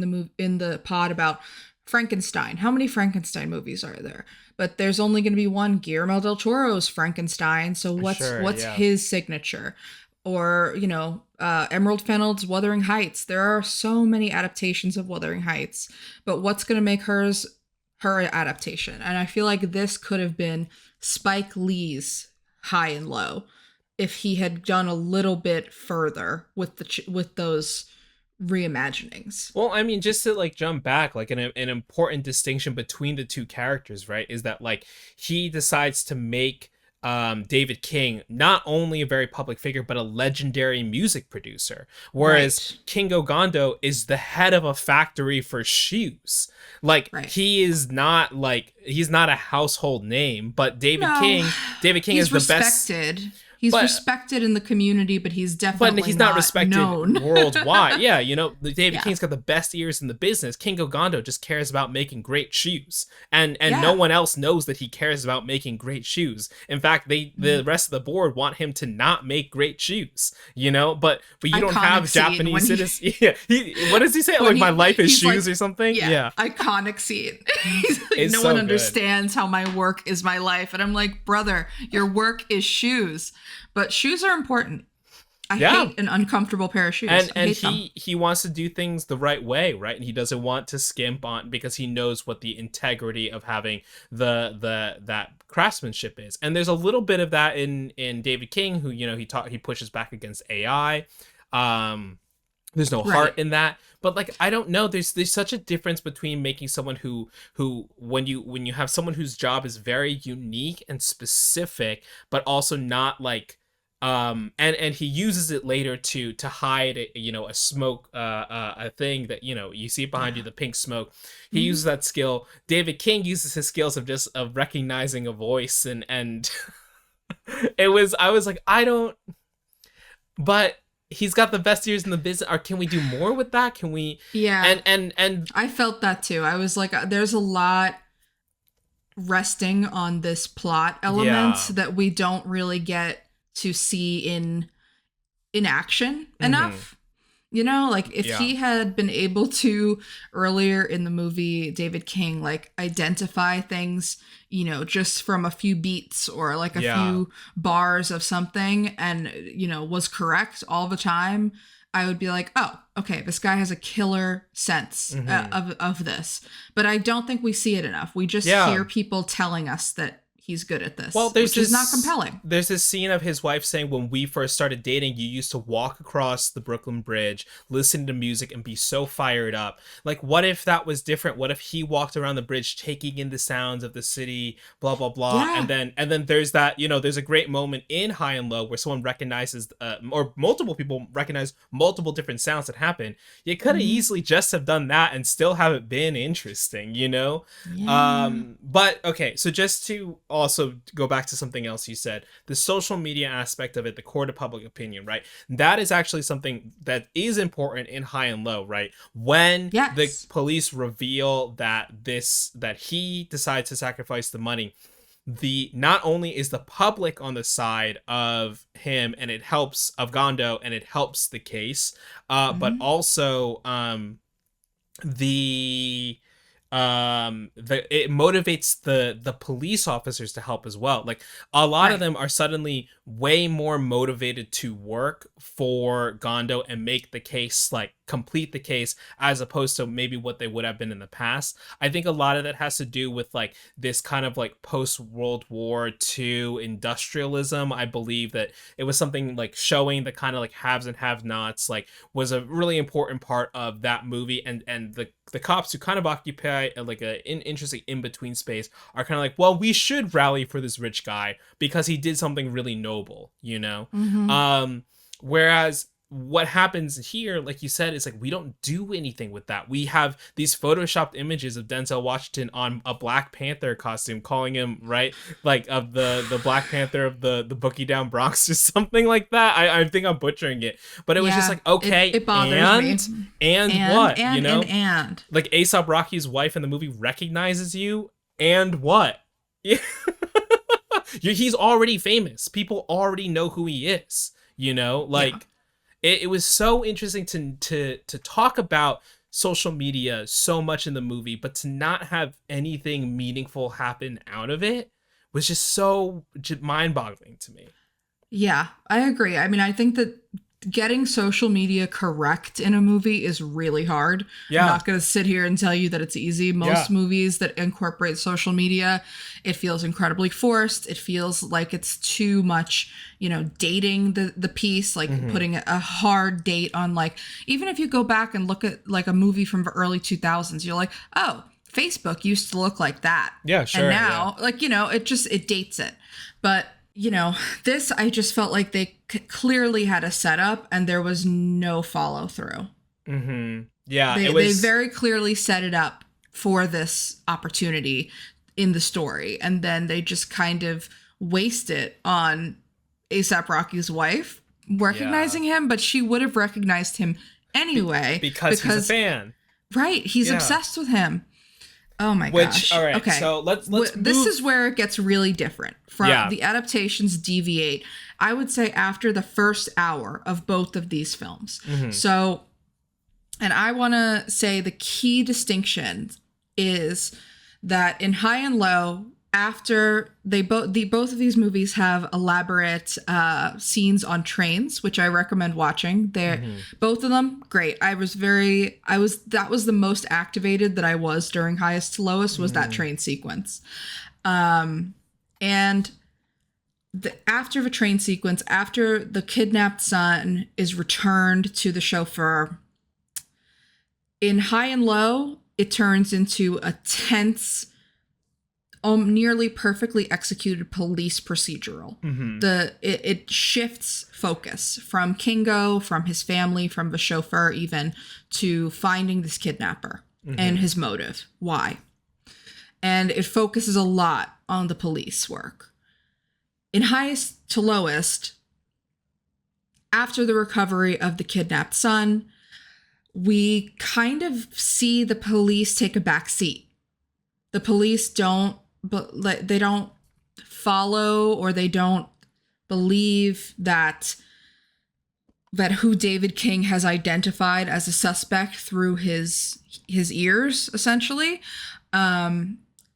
the pod about Frankenstein. How many Frankenstein movies are there? But there's only going to be one Guillermo del Toro's Frankenstein. So what's his signature? Or, you know, Emerald Fennell's Wuthering Heights. There are so many adaptations of Wuthering Heights, but what's going to make her adaptation? And I feel like this could have been Spike Lee's High and Low if he had done a little bit further with those reimaginings. Well, I mean, just to like jump back, like an important distinction between the two characters, right, is that like he decides to make David King not only a very public figure, but a legendary music producer, whereas Kingo Gondo is the head of a factory for shoes. Like he's not a household name, but David King is the respected. Best. He's respected in the community, but he's definitely he's not respected known worldwide. Yeah, you know, David King's got the best ears in the business. Kingo Gondo just cares about making great shoes, and no one else knows that he cares about making great shoes. In fact, the rest of the board want him to not make great shoes. You know, but you don't have Japanese citizens. What does he say? Like, my life is shoes, like, or something. Yeah, iconic scene. He's like, no one understands how my work is my life, and I'm like, brother, your work is shoes. But shoes are important. I hate an uncomfortable pair of shoes. And he wants to do things the right way, right? And he doesn't want to skimp on, because he knows what the integrity of having that craftsmanship is. And there's a little bit of that in David King, who, you know, he pushes back against AI. There's no heart in that. But like, I don't know, there's such a difference between making someone who when you have someone whose job is very unique and specific, but also not like and he uses it later to hide, you know, a smoke a thing that, you know, you see behind you, the pink smoke. He uses that skill. David King uses his skills of recognizing a voice, and I was like, I don't, but he's got the best ears in the business. Or can we do more with that? Can we? Yeah. And I felt that too. I was like, there's a lot resting on this plot element Yeah. that we don't really get to see in action enough. You know, like if Yeah. he had been able to earlier in the movie, David King, like identify things, you know, just from a few beats or like a few bars of something and, you know, was correct all the time, I would be like, oh, okay, this guy has a killer sense of this. But I don't think we see it enough. We just hear people telling us that he's good at this, which is not compelling. There's this scene of his wife saying, when we first started dating, you used to walk across the Brooklyn Bridge, listen to music, and be so fired up. Like, what if that was different? What if he walked around the bridge taking in the sounds of the city, blah, blah, blah. Yeah. And then there's that, you know, there's a great moment in High and Low where someone recognizes, or multiple people recognize multiple different sounds that happen. You could have easily just have done that and still have it been interesting, you know? Yeah. But okay, so just to also go back to something else you said, the social media aspect of it, the court of public opinion, right? That is actually something that is important in High and Low, right? When the police reveal that he decides to sacrifice the money, not only is the public on the side of him and it helps of Gondo and it helps the case, but also it motivates the police officers to help as well. Like a lot of them are suddenly way more motivated to work for Gondo and make the case, like complete the case, as opposed to maybe what they would have been in the past. I think a lot of that has to do with like this kind of like post World War II industrialism. I believe that it was something like showing the kind of like haves and have nots, like was a really important part of that movie. And the cops who kind of occupy like an interesting in-between space are kind of like, well, we should rally for this rich guy because he did something really noble, you know? Whereas what happens here, like you said, is like we don't do anything with that. We have these photoshopped images of Denzel Washington on a Black Panther costume, calling him, right, like of the Black Panther of the Boogie Down Bronx or something like that. I think I'm butchering it, but it was just like, okay, it bothers me. And what, you know, and like A$AP Rocky's wife in the movie recognizes you, and what? He's already famous. People already know who he is, you know, like. It was so interesting to talk about social media so much in the movie, but to not have anything meaningful happen out of it was just so mind-boggling to me. Yeah, I agree. I mean, I think that getting social media correct in a movie is really hard. I'm not going to sit here and tell you that it's easy. Most movies that incorporate social media, it feels incredibly forced. It feels like it's too much, you know, dating the piece, like putting a hard date on, like, even if you go back and look at like a movie from the early 2000s, you're like, oh, Facebook used to look like that. Yeah, sure. And now, like, you know, it dates it. But you know, this, I just felt like they clearly had a setup and there was no follow through. Yeah, they very clearly set it up for this opportunity in the story. And then they just kind of waste it on A$AP Rocky's wife recognizing him, but she would have recognized him anyway. Because he's a fan. Right. He's obsessed with him. Oh my gosh. All right. Okay. So let's this is where it gets really different from the adaptations deviate. I would say after the first hour of both of these films. So, and I want to say the key distinction is that in High and Low, after both of these movies have elaborate scenes on trains, which I recommend watching. They're both of them great. That was the most activated that I was during Highest to Lowest was that train sequence. And after the train sequence, after the kidnapped son is returned to the chauffeur, in High and Low, it turns into a tense, nearly perfectly executed police procedural. It shifts focus from Kingo, from his family, from the chauffeur even, to finding this kidnapper and his motive. Why? And it focuses a lot on the police work. In Highest to Lowest, after the recovery of the kidnapped son, we kind of see the police take a back seat. The police don't they don't follow, or they don't believe that who David King has identified as a suspect through his ears, essentially,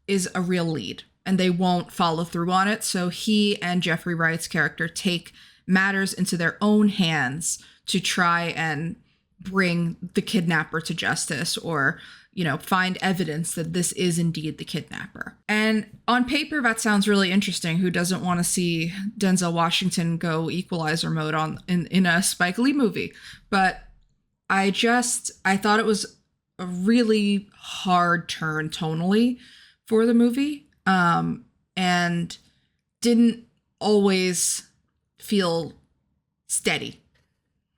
is a real lead, and they won't follow through on it. So he and Jeffrey Wright's character take matters into their own hands to try and bring the kidnapper to justice, or, you know, find evidence that this is indeed the kidnapper. And on paper, that sounds really interesting. Who doesn't want to see Denzel Washington go equalizer mode in a Spike Lee movie? But I thought it was a really hard turn tonally for the movie, and didn't always feel steady.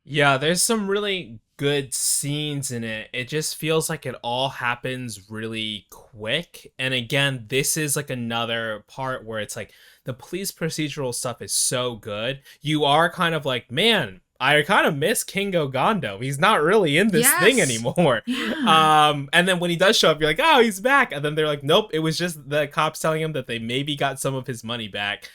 Yeah, there's some really good scenes in it. It just feels like it all happens really quick. And again, this is like another part where it's like the police procedural stuff is so good. You are kind of like, man, I kind of miss Kingo Gondo. He's not really in this thing anymore. Yeah. And then when he does show up, you're like, oh, he's back. And then they're like, nope, it was just the cops telling him that they maybe got some of his money back.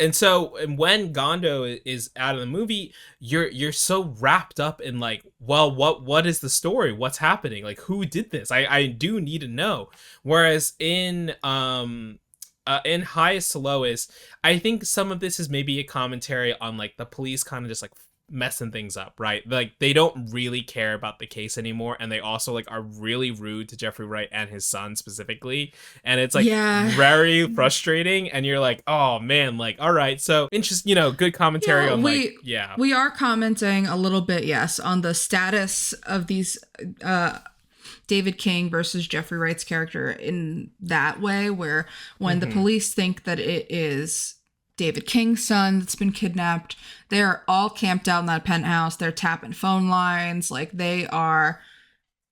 And so, and when Gondo is out of the movie, you're so wrapped up in like, well, what is the story? What's happening? Like, who did this? I do need to know. Whereas in Highest to Lowest, I think some of this is maybe a commentary on like the police kind of just like messing things up, right? Like they don't really care about the case anymore, and they also like are really rude to Jeffrey Wright and his son specifically, and it's like very frustrating. And you're like, oh man, like all right, so interesting, you know, good commentary on we are commenting a little bit, yes, on the status of these David King versus Jeffrey Wright's character in that way, where when the police think that it is David King's son that's been kidnapped, they're all camped out in that penthouse. They're tapping phone lines. Like they are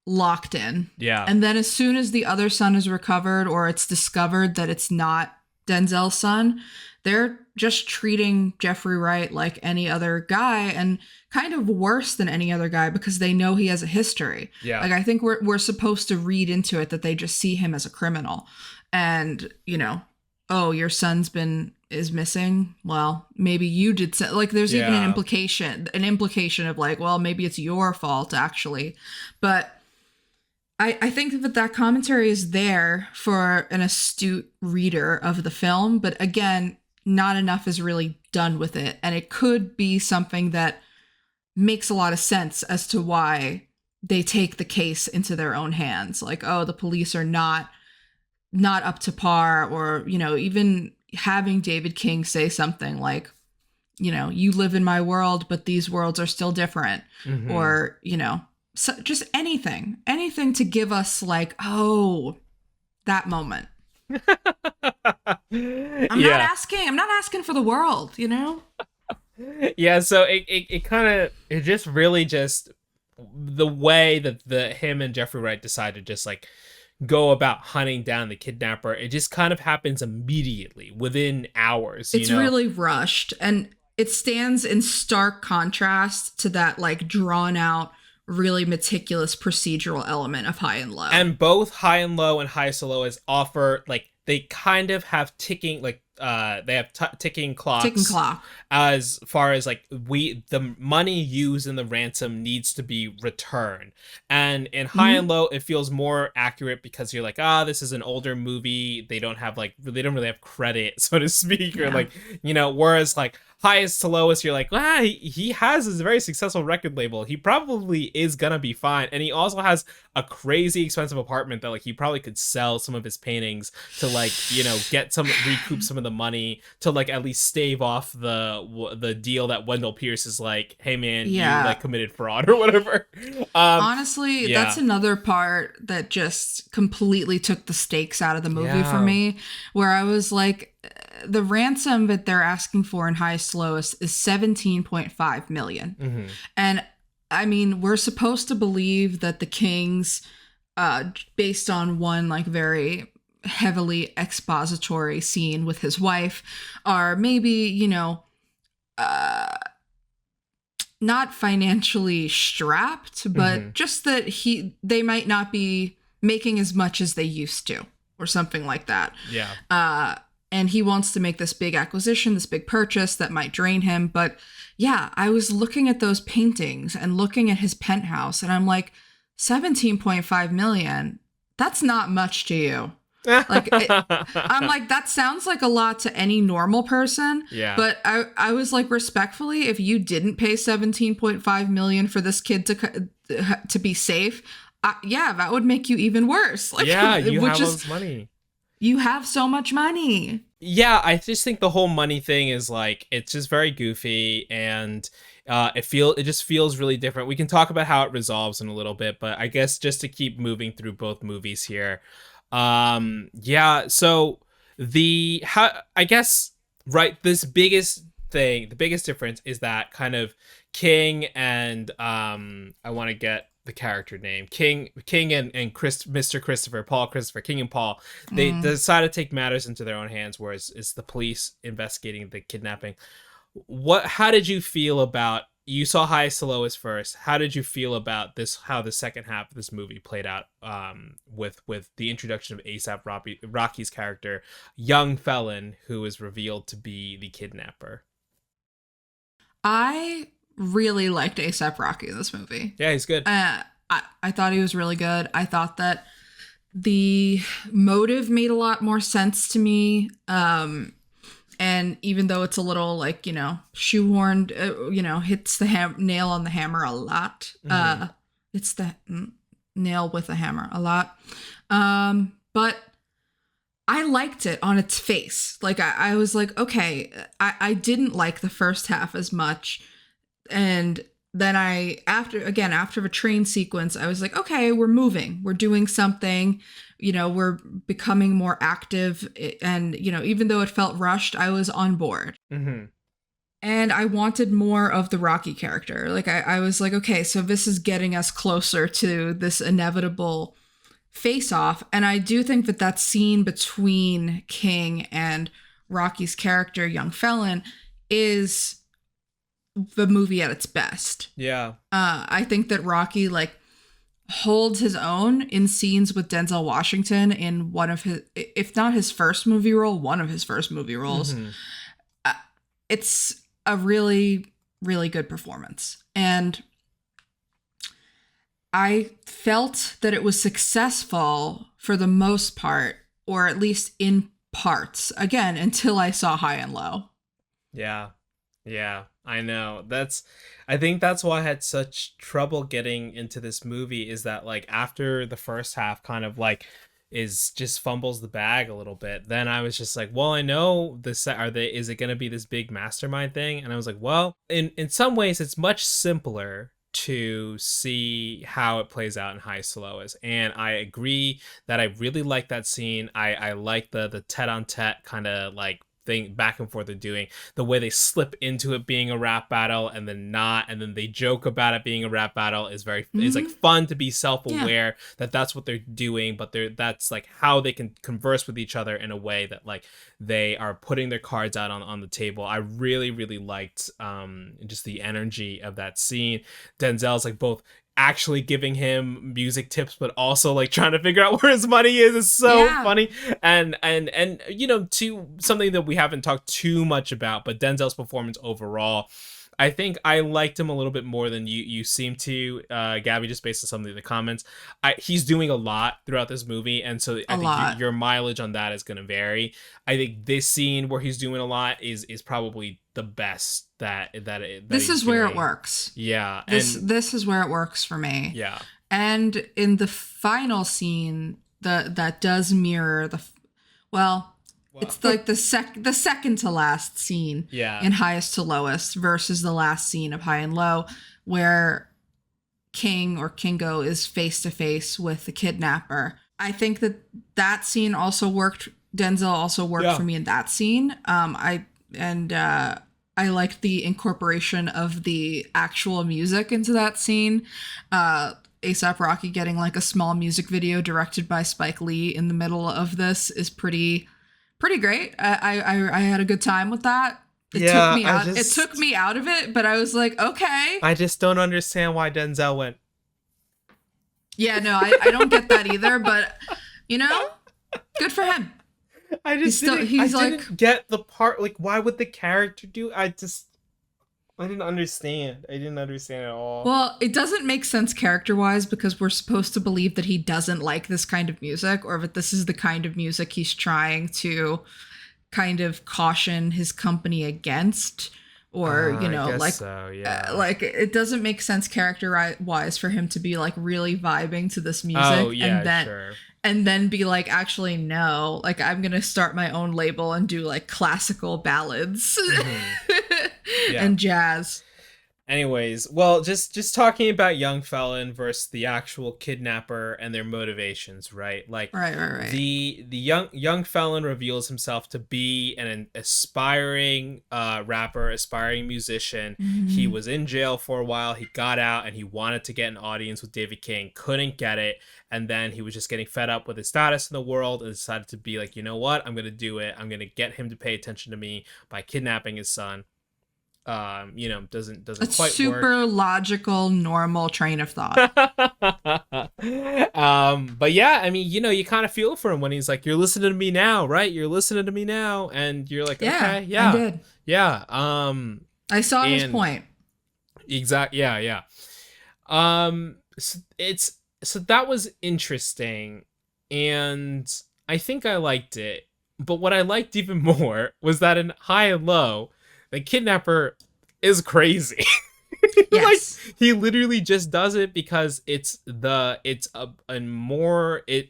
locked in. Yeah. And then as soon as the other son is recovered, or it's discovered that it's not Denzel's son, they're just treating Jeffrey Wright like any other guy, and kind of worse than any other guy, because they know he has a history. Yeah. Like I think we're supposed to read into it that they just see him as a criminal. And, you know, oh, your son's is missing. Well, maybe you did like there's even an implication of like, well, maybe it's your fault actually. But I think that commentary is there for an astute reader of the film, but again, not enough is really done with it. And it could be something that makes a lot of sense as to why they take the case into their own hands. Like, oh, the police are not up to par, or, you know, even having David King say something like, you know, you live in my world, but these worlds are still different. Or, you know, so just anything to give us like, oh, that moment. I'm not asking for the world, you know? Yeah, so it kind of, it just really just the way that him and Jeffrey Wright decided to just like go about hunting down the kidnapper, it just kind of happens immediately within hours. It's really rushed, and it stands in stark contrast to that like drawn out, really meticulous procedural element of High and Low. And both High and Low and Highest to Lowest offer like, they kind of have ticking like they have ticking clocks as far as like the money used in the ransom needs to be returned. And in High and Low, it feels more accurate because you're like, this is an older movie, they don't really have credit, so to speak, or like, you know, whereas like Highest to Lowest, you're like, he has this very successful record label, he probably is gonna be fine. And he also has a crazy expensive apartment that like he probably could sell some of his paintings to like, you know, recoup some of the money to like at least stave off the deal that Wendell Pierce is like, hey man, you like committed fraud or whatever. Honestly, that's another part that just completely took the stakes out of the movie for me, where I was like, the ransom that they're asking for in Highest to Lowest is $17.5 million. And I mean, we're supposed to believe that the Kings, based on one like very heavily expository scene with his wife, are maybe, you know, not financially strapped, but just that they might not be making as much as they used to, or something like that. Yeah. And he wants to make this big acquisition, this big purchase that might drain him. But yeah, I was looking at those paintings and looking at his penthouse, and I'm like, 17.5 million, that's not much to you. Like, I'm like, that sounds like a lot to any normal person. Yeah. But I was like, respectfully, if you didn't pay 17.5 million for this kid to be safe, yeah, that would make you even worse. Like, yeah, you have all this money. You have so much money. Yeah, I just think the whole money thing is like, it's just very goofy, and it just feels really different. We can talk about how it resolves in a little bit, but I guess just to keep moving through both movies here. Yeah, so I guess, right, this biggest thing, the biggest difference is that kind of King and I want to get the character name, King and Mr. Christopher, King and Paul, they decide to take matters into their own hands, whereas it's the police investigating the kidnapping. How did you feel about, you saw Highest to Lowest first, how did you feel about this, how the second half of this movie played out, with the introduction of A$AP Rocky's character, young felon who is revealed to be the kidnapper? I really liked A$AP Rocky in this movie. Yeah, he's good. I thought he was really good. I thought that the motive made a lot more sense to me. And even though it's a little, like, shoehorned, hits the nail on the hammer a lot. It's the nail with a hammer a lot. But I liked it on its face. Like, I was like, okay, I didn't like the first half as much. And then after the train sequence, I was like, okay, we're moving, we're doing something, we're becoming more active. And, even though it felt rushed, I was on board. Mm-hmm. And I wanted more of the Rocky character. Like, I was like, okay, so this is getting us closer to this inevitable face-off. And I do think that scene between King and Rocky's character, young felon, is the movie at its best. Yeah. I think that Rocky, like, holds his own in scenes with Denzel Washington in one of his, if not his first movie role, one of his first movie roles. Mm-hmm. It's a really, really good performance. And I felt that it was successful for the most part, or at least in parts, again, until I saw High and Low. Yeah. Yeah, I know. I think that's why I had such trouble getting into this movie, is that, like, after the first half kind of like just fumbles the bag a little bit, then I was just like, well, I know is it going to be this big mastermind thing? And I was like, well, in some ways it's much simpler to see how it plays out in Highest to Lowest. And I agree that I really like that scene. I like the tete-a-tete kind of like thing back and forth they're doing, the way they slip into it being a rap battle and then not, and then they joke about it being a rap battle is it's like fun to be self-aware that that's what they're doing, but that's like how they can converse with each other in a way that, like, they are putting their cards out on the table. I really, really liked just the energy of that scene. Denzel's like both actually giving him music tips but also like trying to figure out where his money is. It's so funny. And to something that we haven't talked too much about, but Denzel's performance overall, I think I liked him a little bit more than you seem to, Gabby, just based on some of the comments. He's doing a lot throughout this movie, and so I think your mileage on that is going to vary. I think this scene where he's doing a lot is probably the best that this is where it works. Yeah. This is where it works for me. Yeah. And in the final scene, that does mirror it's like the second to last scene in Highest to Lowest versus the last scene of High and Low, where King or Kingo is face to face with the kidnapper. I think that scene also worked. Denzel also worked for me in that scene. I liked the incorporation of the actual music into that scene. A$AP Rocky getting like a small music video directed by Spike Lee in the middle of this is pretty great. I had a good time with that. It took me out of it, but I was like, okay. I just don't understand why Denzel went. Yeah, no, I don't get that either, but good Good for him. I just didn't get the part, like, why would the character do? I didn't understand. I didn't understand at all. Well, it doesn't make sense character-wise because we're supposed to believe that he doesn't like this kind of music, or that this is the kind of music he's trying to kind of caution his company against, or I guess like so, yeah. like it doesn't make sense character-wise for him to be like really vibing to this music, oh yeah, sure. And then be like, actually no, like I'm gonna start my own label and do like classical ballads Yeah. and jazz. Anyways, well, just talking about young felon versus the actual kidnapper and their motivations, right? Like, right. The young felon reveals himself to be an aspiring rapper, aspiring musician. He was in jail for a while. He got out and he wanted to get an audience with David King, couldn't get it, and then he was just getting fed up with his status in the world and decided to be like, you know what? I'm gonna do it. I'm gonna get him to pay attention to me by kidnapping his son. Doesn't It's quite super work. logical, normal train of thought. But yeah, I mean, you kind of feel for him when he's like, "You're listening to me now, right? You're listening to me now," and you're like, "Okay, yeah, I did. Yeah." I saw his point. Exactly. Yeah. So that was interesting, and I think I liked it. But what I liked even more was that in High and Low, the kidnapper is crazy. Yes. Like, he literally just does it because it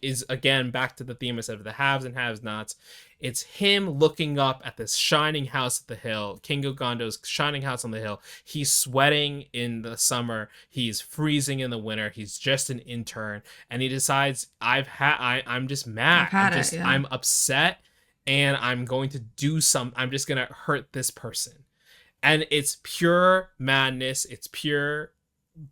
is, again, back to the theme I said of the haves and have nots. It's him looking up at this shining house at the hill, Kingo Gondo's shining house on the hill. He's sweating in the summer. He's freezing in the winter. He's just an intern, and he decides, I'm just mad. I'm upset, and I'm going to do something. I'm just gonna hurt this person. And it's pure madness. It's pure,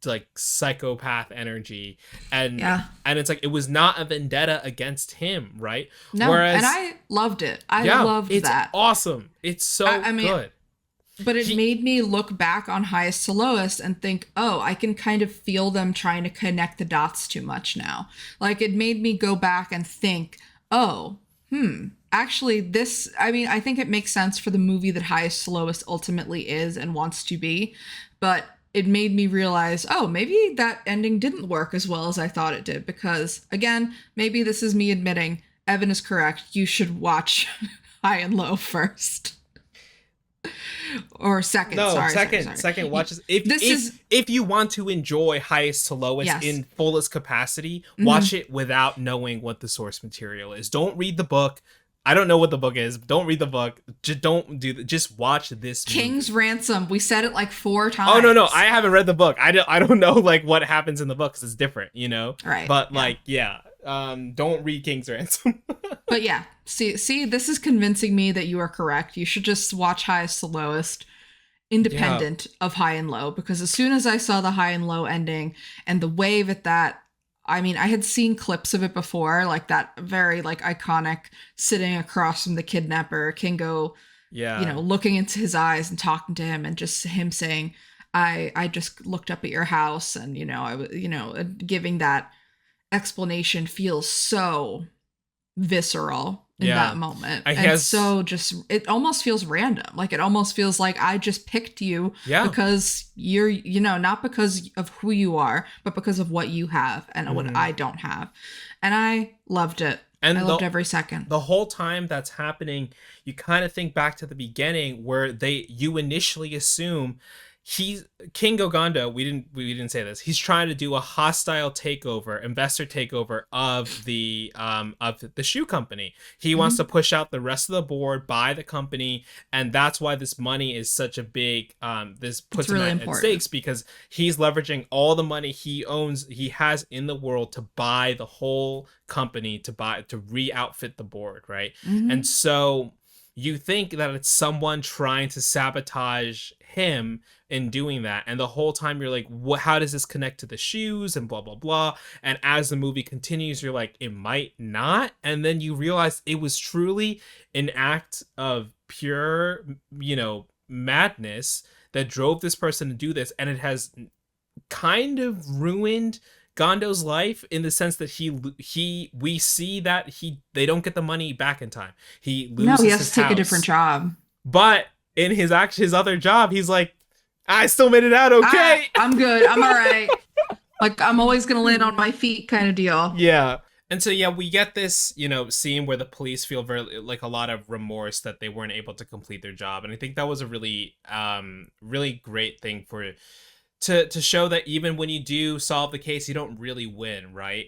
like, psychopath energy. And it's like, it was not a vendetta against him, right? No, whereas, and I loved it. I loved that. It's awesome. It's so good. But it made me look back on Highest to Lowest and think, oh, I can kind of feel them trying to connect the dots too much now. Like, it made me go back and think, oh, actually, I think it makes sense for the movie that Highest to Lowest ultimately is and wants to be, but it made me realize, oh, maybe that ending didn't work as well as I thought it did, because, again, maybe this is me admitting Evan is correct. You should watch High and Low first. Or second. No, sorry. Second. Watch this. If you want to enjoy Highest to Lowest in fullest capacity, watch it without knowing what the source material is. Don't read the book. I don't know what the book is. Don't read the book. Just watch this movie. King's Ransom. We said it like 4 times. Oh no, I haven't read the book. I don't know like what happens in the book because it's different, Right. But don't read King's Ransom. But yeah, see, this is convincing me that you are correct. You should just watch Highest to Lowest, independent of High and Low, because as soon as I saw the High and Low ending and the wave at that, I mean, I had seen clips of it before, like that very like iconic sitting across from the kidnapper, Kingo, looking into his eyes and talking to him, and just him saying, I just looked up at your house, and I was, giving that explanation feels so visceral in that moment. So just, it almost feels random. Like, it almost feels like I just picked you because you're, not because of who you are, but because of what you have and what I don't have. And I loved it. And I loved every second. The whole time that's happening, you kind of think back to the beginning where you initially assume Kingo Gondo, we didn't say this. He's trying to do a hostile investor takeover of the shoe company. He wants to push out the rest of the board, buy the company, and that's why this money is such a big this puts him at stakes, because he's leveraging all the money he has in the world to buy the whole company, to re-outfit the board, right? And so you think that it's someone trying to sabotage him in doing that, and the whole time you're like, how does this connect to the shoes and blah blah blah. And as the movie continues, you're like, it might not, and then you realize it was truly an act of pure madness that drove this person to do this, and it has kind of ruined Gondo's life in the sense that we see that they don't get the money back in time. He loses No, he has his to take house. a different job. But in his other job, he's like, I still made it out okay. I'm good. I'm all right. Like, I'm always going to land on my feet kind of deal. Yeah. And so, yeah, we get this, scene where the police feel very, like, a lot of remorse that they weren't able to complete their job. And I think that was a really, really great thing to show that even when you do solve the case, you don't really win, right?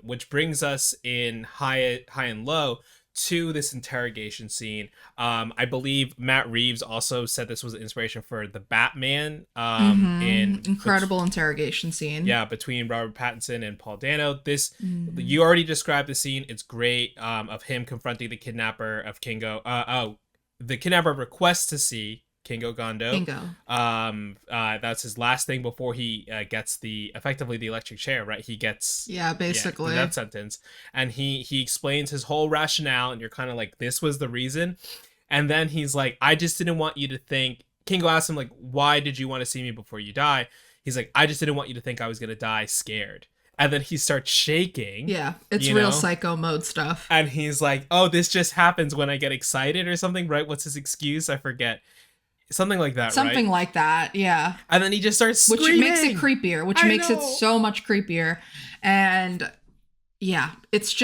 Which brings us in high and low to this interrogation scene. I believe Matt Reeves also said this was inspiration for the Batman. In incredible interrogation scene. Yeah, between Robert Pattinson and Paul Dano. You already described the scene. It's great. Of him confronting the kidnapper of Kingo. The kidnapper requests to see Kingo Gondo. That's his last thing before he gets effectively the electric chair, right? He gets basically the death sentence, and he explains his whole rationale, and you're kind of like, this was the reason. And then he's like, I just didn't want you to think. Kingo asks him, like, why did you want to see me before you die? He's like, I just didn't want you to think I was gonna die scared. And then he starts shaking. Yeah, it's real psycho mode stuff. And he's like, oh, this just happens when I get excited or something, right? What's his excuse? I forget. Something like that, Something like that, yeah. And then he just starts screaming. Which makes it creepier, which makes it so much creepier. And yeah, it's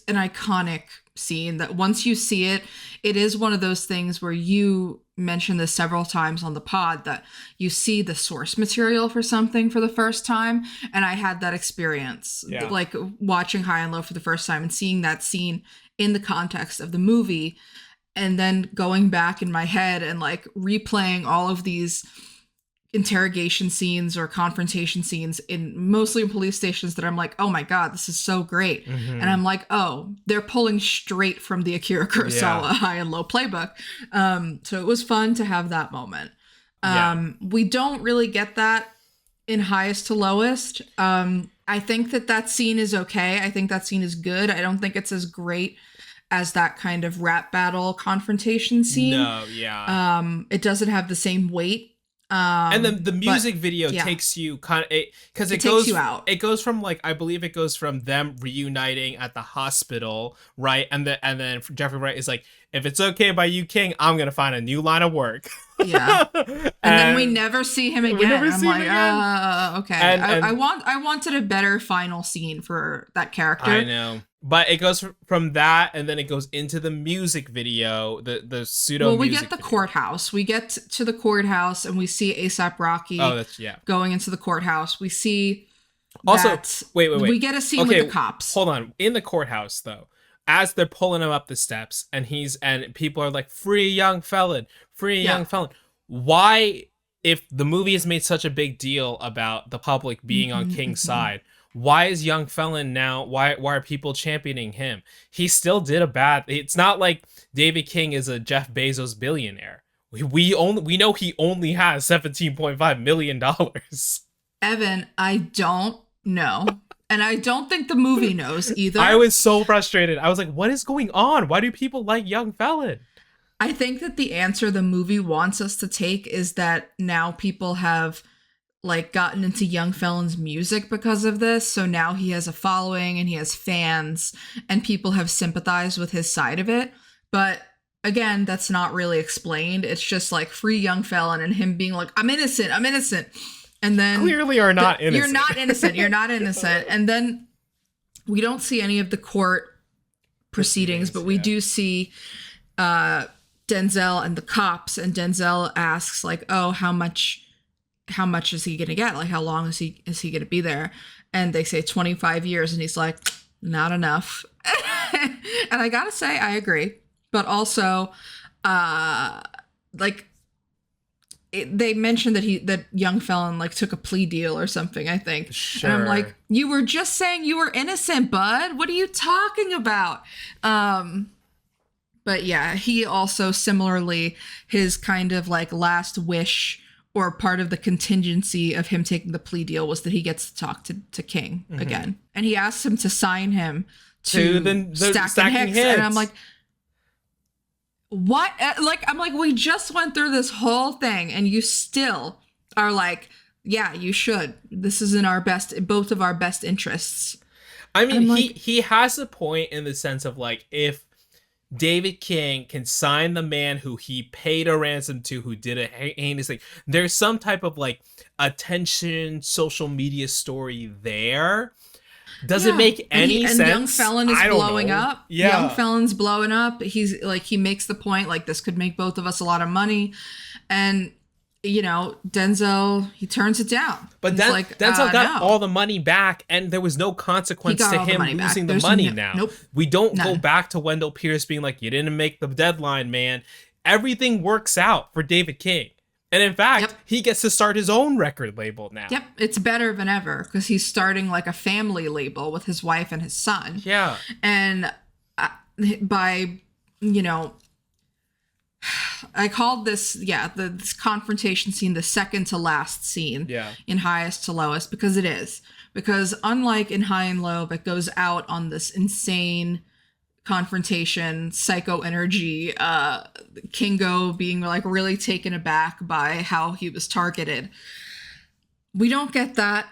an iconic scene that once you see it, it is one of those things where you mentioned this several times on the pod that you see the source material for something for the first time. And I had that experience, like watching High and Low for the first time and seeing that scene in the context of the movie. And then going back in my head and like replaying all of these interrogation scenes or confrontation scenes in mostly in police stations that I'm like, oh my God, this is so great. And I'm like, oh, they're pulling straight from the Akira Kurosawa High and Low playbook. So it was fun to have that moment. We don't really get that in Highest to Lowest. I think that scene is okay. I think that scene is good. I don't think it's as great as that kind of rap battle confrontation scene. No, yeah. It doesn't have the same weight. And then the music video takes you kind of, because it goes, takes you out. It goes from like, I believe it goes from them reuniting at the hospital, right? And then Jeffrey Wright is like, if it's okay by you, King, I'm gonna find a new line of work. Yeah. and then we never see him again. I'm like, okay. I wanted a better final scene for that character. I know. But it goes from that, and then it goes into the music video, the pseudo. Well, we get the courthouse. We get to the courthouse, and we see A$AP Rocky. Going into the courthouse. We see. Also, wait. We get a scene with the cops. Hold on. In the courthouse, though, as they're pulling him up the steps, and people are like, "Free young felon, free young felon." Why, if the movie has made such a big deal about the public being on King's side? Why is young felon now? Why are people championing him? He still did a bad. It's not like David King is a Jeff Bezos billionaire. We know he only has $17.5 million. Evan, I don't know, and I don't think the movie knows either. I was so frustrated. I was like, what is going on? Why do people like young felon? I think that the answer the movie wants us to take is that now people have like gotten into young felon's music because of this, so now he has a following and he has fans and people have sympathized with his side of it. But again, that's not really explained. It's just like free young felon and him being like, I'm innocent, and then clearly are not innocent. You're not innocent. And then we don't see any of the court proceedings, but we do see Denzel and the cops, and Denzel asks like, oh, how much is he gonna get? Like, how long is he gonna be there? And they say 25 years, and he's like, not enough. And I gotta say, I agree. But also, they mentioned that young felon like took a plea deal or something, I think. Sure. And I'm like, you were just saying you were innocent, bud. What are you talking about? But yeah, he also similarly, his kind of like last wish or part of the contingency of him taking the plea deal was that he gets to talk to King again. And he asks him to sign him to the stacking hits. And I'm like, what? Like, I'm like, we just went through this whole thing and you still are like, yeah, you should. This is in our best, both of our best interests. I mean, he has a point in the sense of like, if David King can sign the man who he paid a ransom to, who did a heinous thing, there's some type of like attention social media story there. Does it make any sense? And Young Felon is blowing up. Yeah. Young Felon's blowing up. He's like, he makes the point like this could make both of us a lot of money. And, you know, Denzel, he turns it down. But Denzel got all the money back, and there was no consequence to him losing the money now. Nope. We don't go back to Wendell Pierce being like, you didn't make the deadline, man. Everything works out for David King. And in fact, he gets to start his own record label now. Yep, it's better than ever because he's starting like a family label with his wife and his son. Yeah. And by, you know, I called this, this confrontation scene the second to last scene in Highest to Lowest, because it is. Because unlike in High and Low, that goes out on this insane confrontation, psycho energy, Kingo being like really taken aback by how he was targeted. We don't get that.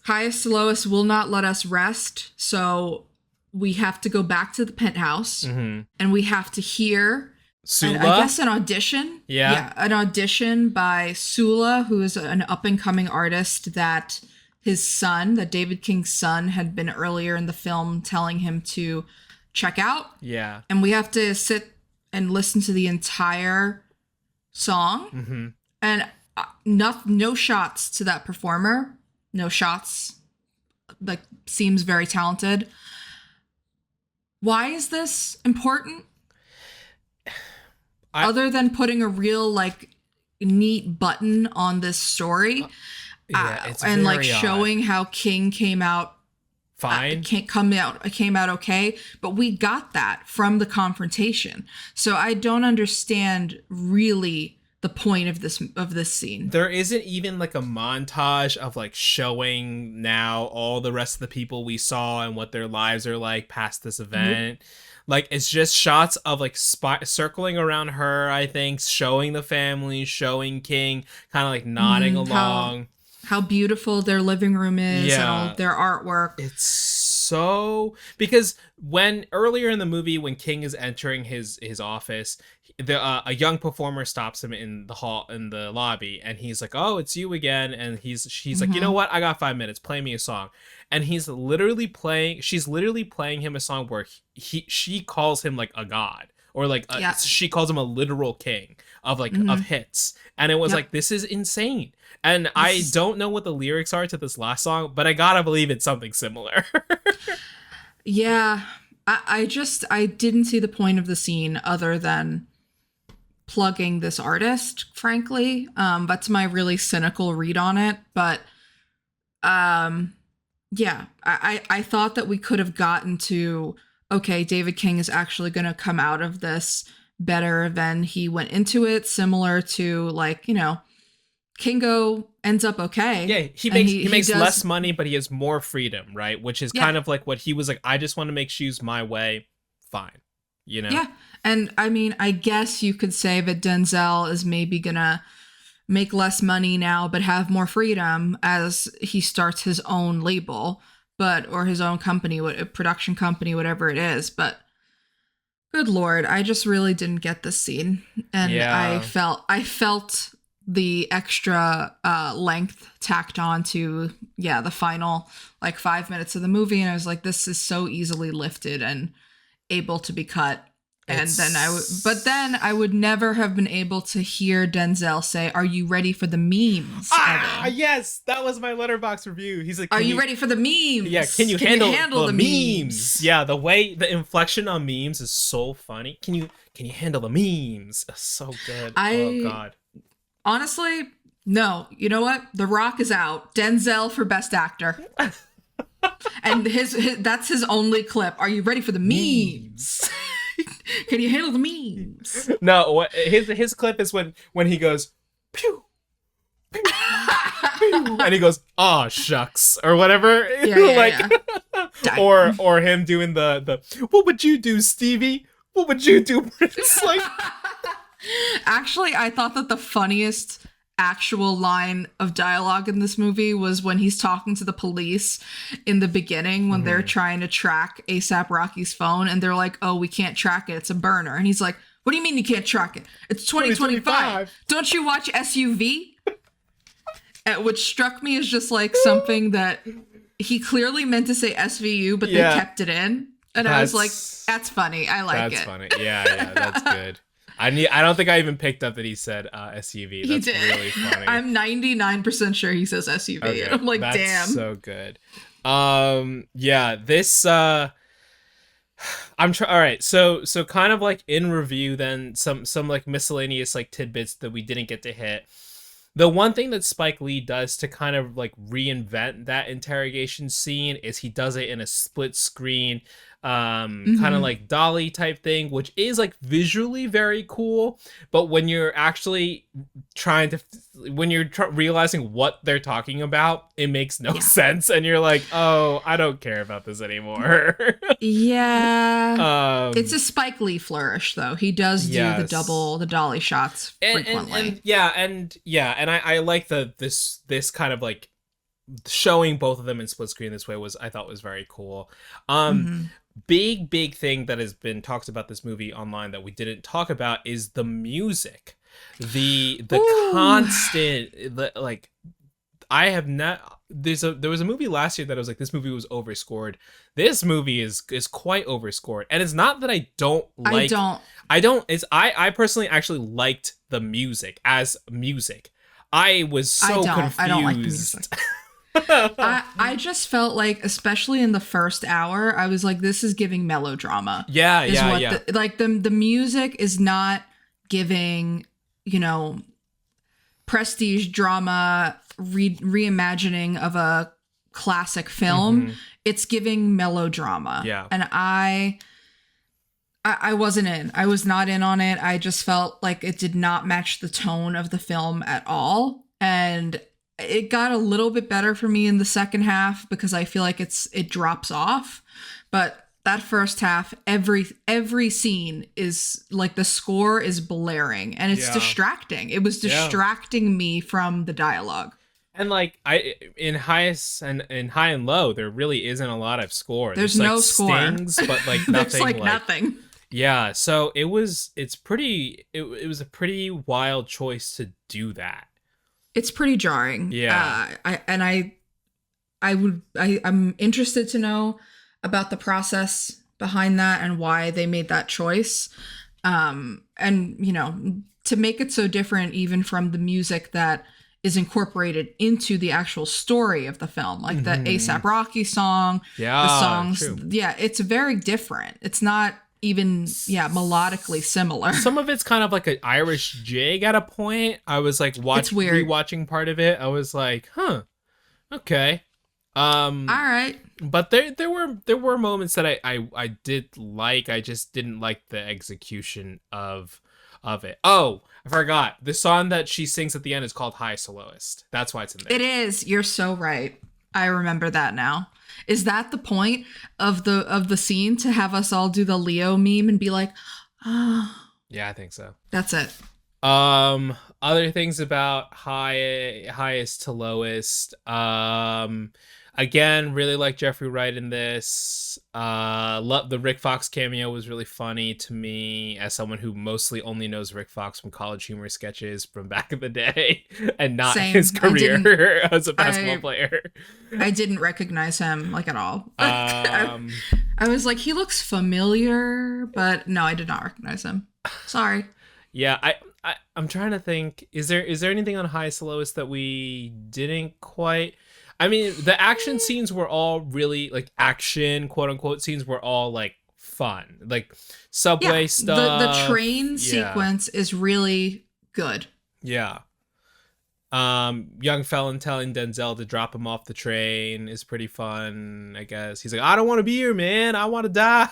Highest to Lowest will not let us rest, so we have to go back to the penthouse, and we have to hear Sula? I guess an audition. Yeah, an audition by Sula, who is an up-and-coming artist that his son, that David King's son, had been earlier in the film telling him to check out. Yeah. And we have to sit and listen to the entire song. And no shots to that performer. No shots. Like, seems very talented. Why is this important? Other than putting a real, like, neat button on this story. It's and, like, odd. showing how King came out fine. Came out okay. But we got that from the confrontation. So I don't understand really the point of this scene. There isn't even like a montage of like showing now all the rest of the people we saw and what their lives are like past this event. Like, it's just shots of like circling around her, I think, showing the family, showing King, kind of like nodding along. How beautiful their living room is and all their artwork. It's so... Because when earlier in the movie, when King is entering his office, a young performer stops him in the hall, in the lobby, and he's like, "Oh, it's you again." And she's like, "You know what? I got 5 minutes. Play me a song." And she's literally playing him a song where she calls him like a god, or like she calls him a literal king of like of hits. And it was like, this is insane. And I don't know what the lyrics are to this last song, but I gotta believe it's something similar. Yeah, I didn't see the point of the scene other than plugging this artist, frankly. That's my really cynical read on it. But yeah, I thought that we could have gotten to, okay, David King is actually going to come out of this better than he went into it, similar to, like, you know, Kingo ends up okay. Yeah, he makes less money, but he has more freedom, right? Which is kind of like what he was like, I just want to make shoes my way. Fine. You know? Yeah. And I mean, I guess you could say that Denzel is maybe gonna make less money now, but have more freedom as he starts his own label, or his own company, production company, whatever it is. But good Lord, I just really didn't get this scene. And I felt the extra length tacked on to the final like 5 minutes of the movie, and I was like, this is so easily lifted and able to be cut. And then I would never have been able to hear Denzel say, "Are you ready for the memes?" Yes, that was my Letterboxd review. He's like, "Are you ready for the memes? Yeah, can you handle the memes?" Yeah, the way the inflection on memes is so funny. Can you handle the memes? So good. Oh God. Honestly, no. You know what? The Rock is out. Denzel for Best Actor. And that's his only clip. Are you ready for the memes? Can you handle the memes? No, his clip is when he goes, pew, pew, pew, and he goes, "Aw, shucks," or whatever. Or him doing the "What would you do, Stevie? What would you do?" It's like... Actually, I thought that the funniest actual line of dialogue in this movie was when he's talking to the police in the beginning when they're trying to track A$AP Rocky's phone, and they're like, oh, we can't track it, it's a burner. And he's like, what do you mean you can't track it? It's 2025. Don't you watch SUV? Which struck me as just like something that he clearly meant to say SVU, but they kept it in. And I was like, that's funny. I like it. That's funny. Yeah, that's good. I don't think I even picked up that he said SUV. That's really funny. I'm 99% sure he says SUV. Okay, I'm like, that's damn. So good. Yeah, this all right, so kind of like in review then, some like miscellaneous like tidbits that we didn't get to hit. The one thing that Spike Lee does to kind of like reinvent that interrogation scene is he does it in a split screen, kind of like dolly type thing, which is like visually very cool. But when you're actually trying to, realizing what they're talking about, it makes no sense. And you're like, oh, I don't care about this anymore. It's a Spike Lee flourish though. He does do the dolly shots frequently. And I like this kind of like showing both of them in split screen this way I thought was very cool. Big thing that has been talked about this movie online that we didn't talk about is the music. The constant, like, I have not, there was a movie last year that I was like, this movie was overscored. This movie is quite overscored. And it's not that I don't like, I personally actually liked the music as music. I was so confused. I don't like the music. I just felt like, especially in the first hour, I was like, this is giving melodrama. The music is not giving, prestige drama, reimagining of a classic film. It's giving melodrama. Yeah. And I wasn't in. I was not in on it. I just felt like it did not match the tone of the film at all. And it got a little bit better for me in the second half because I feel like it drops off. But that first half, every scene is like, the score is blaring and it's distracting. It was distracting me from the dialogue. And like in high and low, there really isn't a lot of score. There's no like score, stings, but like nothing. There's like nothing. Yeah, so it was a pretty wild choice to do that. It's pretty jarring. Yeah. I'm interested to know about the process behind that and why they made that choice. And to make it so different even from the music that is incorporated into the actual story of the film, like the A$AP Rocky song, the songs. True. Yeah, it's very different. It's not even melodically similar. Some of it's kind of like an Irish jig at a point. I was like rewatching part of it. I was like, okay. All right. But there were moments that I did like. I just didn't like the execution of it. Oh, I forgot. The song that she sings at the end is called Highest to Lowest. That's why it's in there. It is. You're so right. I remember that now. Is that the point of the scene, to have us all do the Leo meme and be like, Yeah, I think so. That's it. Other things about highest to lowest. Again, really like Jeffrey Wright in this. Love the Rick Fox cameo was really funny to me as someone who mostly only knows Rick Fox from College Humor sketches from back in the day and not his career as a basketball player. I didn't recognize him like at all. I was like, he looks familiar, but no, I did not recognize him. Sorry. Yeah, I'm trying to think. Is there anything on highest to lowest that we didn't quite? I mean, the action scenes were all really like action, quote unquote, scenes were all like fun, like subway stuff. The train sequence is really good. Yeah. Young felon telling Denzel to drop him off the train is pretty fun, I guess. He's like, I don't want to be here, man. I want to die.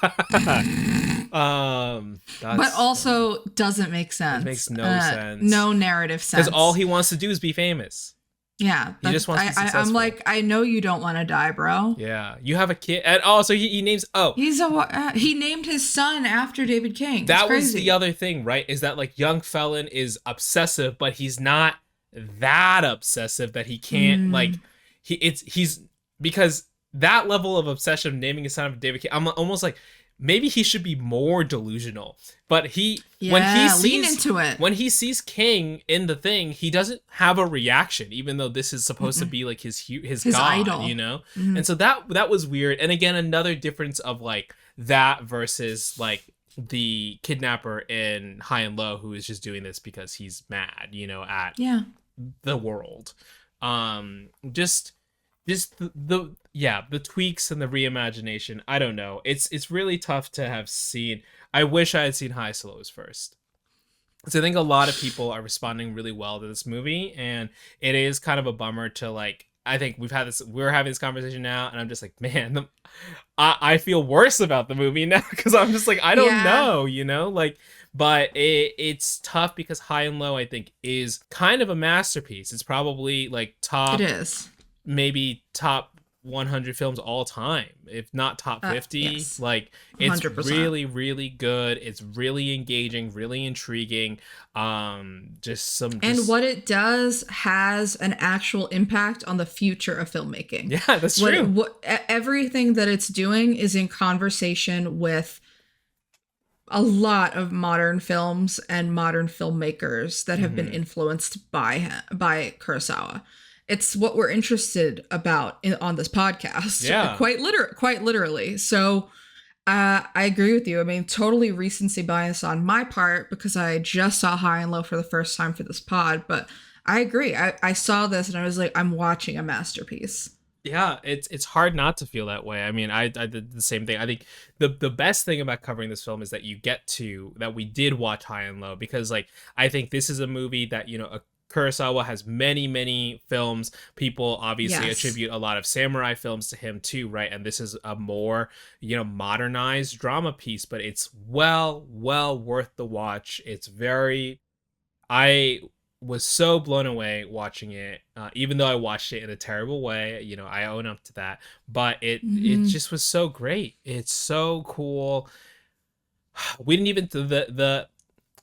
But also doesn't make sense. It makes no sense. No narrative sense. Because all he wants to do is be famous. Yeah. He just wants to be successful. I'm like, I know you don't want to die, bro. Yeah. You have a kid. And also he names, he named his son after David King. That was the other thing, right? Is that like young felon is obsessive, but he's not that obsessive that he can't like he's because that level of obsession of naming his son after David King, I'm almost like maybe he should be more delusional. But lean into it. When he sees King in the thing, he doesn't have a reaction, even though this is supposed to be like his god, idol. you know? And so that was weird. And again, another difference of like that versus like the kidnapper in High and Low, who is just doing this because he's mad, you know, at the world. Just the tweaks and the reimagination. I don't know. It's really tough to have seen. I wish I had seen Highest to Lowest first. So I think a lot of people are responding really well to this movie, and it is kind of a bummer to like. I think we're having this conversation now, and I'm just like, man, I feel worse about the movie now because I'm just like, I don't know, you know, like. But it's tough because High and Low, I think, is kind of a masterpiece. It's probably like top. It is. Maybe top 100 films all time, if not top 50. Yes. Like it's 100%. really, really good. It's really engaging, really intriguing. And what it does has an actual impact on the future of filmmaking. Yeah, that's true. Everything that it's doing is in conversation with a lot of modern films and modern filmmakers that have been influenced by Kurosawa. It's what we're interested about on this podcast. Yeah. Quite literally. So I agree with you. I mean, totally recency bias on my part because I just saw High and Low for the first time for this pod. But I agree. I saw this and I was like, I'm watching a masterpiece. Yeah, it's hard not to feel that way. I mean, I did the same thing. I think the best thing about covering this film is that we did watch High and Low, because like I think this is a movie that, you know, Kurosawa has many films. People obviously attribute a lot of samurai films to him too, right? And this is a more, you know, modernized drama piece, but it's well worth the watch. I was so blown away watching it, even though I watched it in a terrible way. You know, I own up to that, but it just was so great. It's so cool. We didn't even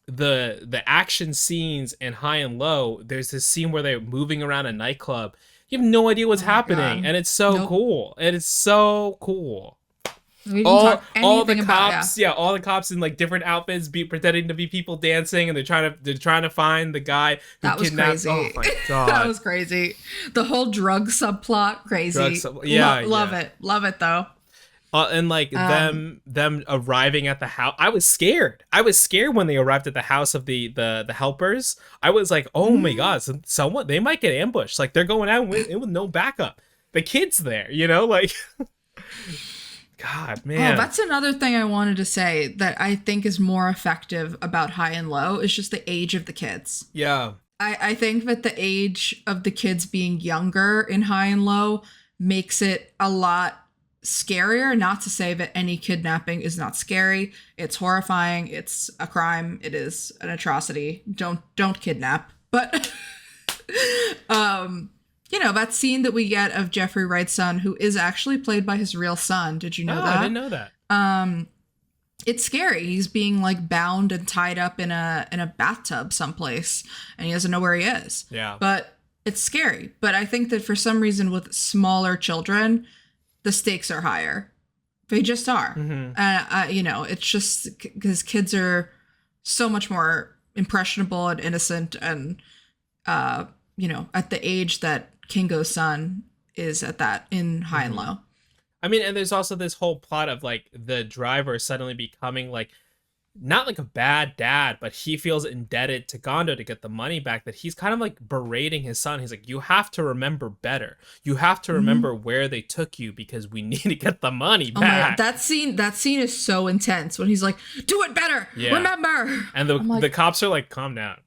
the action scenes in High and Low. There's this scene where they're moving around a nightclub. You have no idea what's happening, and it's so cool. And it's so cool. All the cops, all the cops in like different outfits, pretending to be people dancing, and they're trying to find the guy who kidnapped. Crazy. Oh my god, that was crazy. The whole drug subplot, crazy. Love it though. And like them arriving at the house, I was scared when they arrived at the house of the helpers. I was like, oh my god, someone, they might get ambushed. Like they're going out with no backup. The kid's there, you know, like. God, man. Oh, that's another thing I wanted to say that I think is more effective about High and Low is just the age of the kids. Yeah. I think that the age of the kids being younger in High and Low makes it a lot scarier. Not to say that any kidnapping is not scary. It's horrifying. It's a crime. It is an atrocity. Don't kidnap. But you know, that scene that we get of Jeffrey Wright's son, who is actually played by his real son. Did you know that? I didn't know that. It's scary. He's being like bound and tied up in a bathtub someplace, and he doesn't know where he is. Yeah. But it's scary. But I think that for some reason with smaller children, the stakes are higher. They just are. Mm-hmm. You know, it's just because kids are so much more impressionable and innocent, and you know, at the age that Kingo's son is at that in High and Low. I mean, and there's also this whole plot of like the driver suddenly becoming like not like a bad dad, but he feels indebted to Gondo to get the money back, that he's kind of like berating his son. He's like, you have to remember better. You have to remember where they took you because we need to get the money back. That scene is so intense when he's like, do it better. Yeah. Remember. And the cops are like, calm down.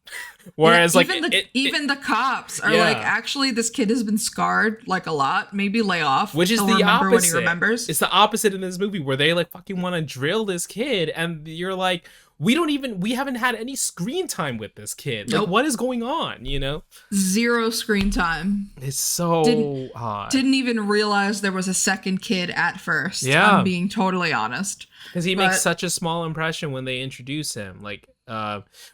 Whereas even the cops are like, actually, this kid has been scarred like a lot. Maybe lay off. Which is the opposite. When he remembers. It's the opposite in this movie, where they like fucking want to drill this kid, and you're like, we haven't had any screen time with this kid. Like, what is going on? You know, 0 screen time. It's so odd. Didn't even realize there was a second kid at first. Yeah, I'm being totally honest. Because he makes such a small impression when they introduce him, like.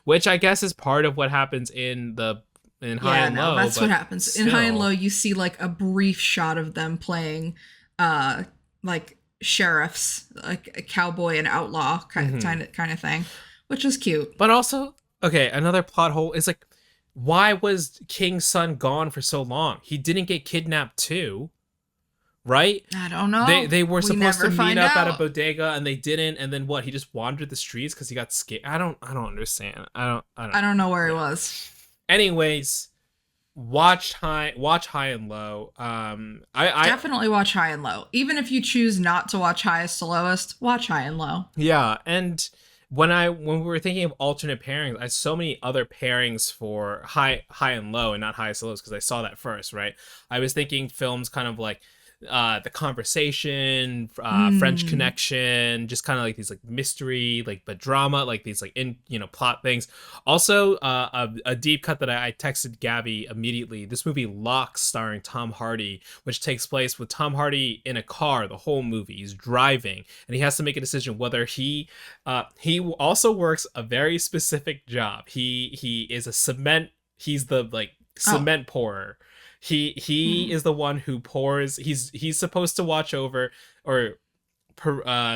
Which I guess is part of what happens in the in High Yeah, and no, Low. that's what But happens. In High and still, Low, you see like a brief shot of them playing like sheriffs, like a cowboy and outlaw mhm. kind of thing, which is cute. But also, okay, another plot hole is like, why was King's son gone for so long? He didn't get kidnapped too, right? I don't They know. they were We supposed to never meet find up at a out. bodega and they didn't, and then what? He just wandered the streets because he got scared. I don't understand. I don't I don't know where he yeah. was. Anyways, watch High and Low. I Definitely watch High and Low. Even if you choose not to watch Highest to Lowest, watch High and Low. Yeah, and when we were thinking of alternate pairings, I had so many other pairings for high and low and not highest to lows because I saw that first, right? I was thinking films kind of like The Conversation, French Mm. Connection, just kind of like these like mystery, like but drama, like these like in plot things. Also, a deep cut that I texted Gabby immediately. This movie Locke, starring Tom Hardy, which takes place with Tom Hardy in a car the whole movie. He's driving and he has to make a decision whether he also works a very specific job. He is a cement. He's the like Oh. cement pourer. He Mm. is the one who pours. He's supposed to watch over or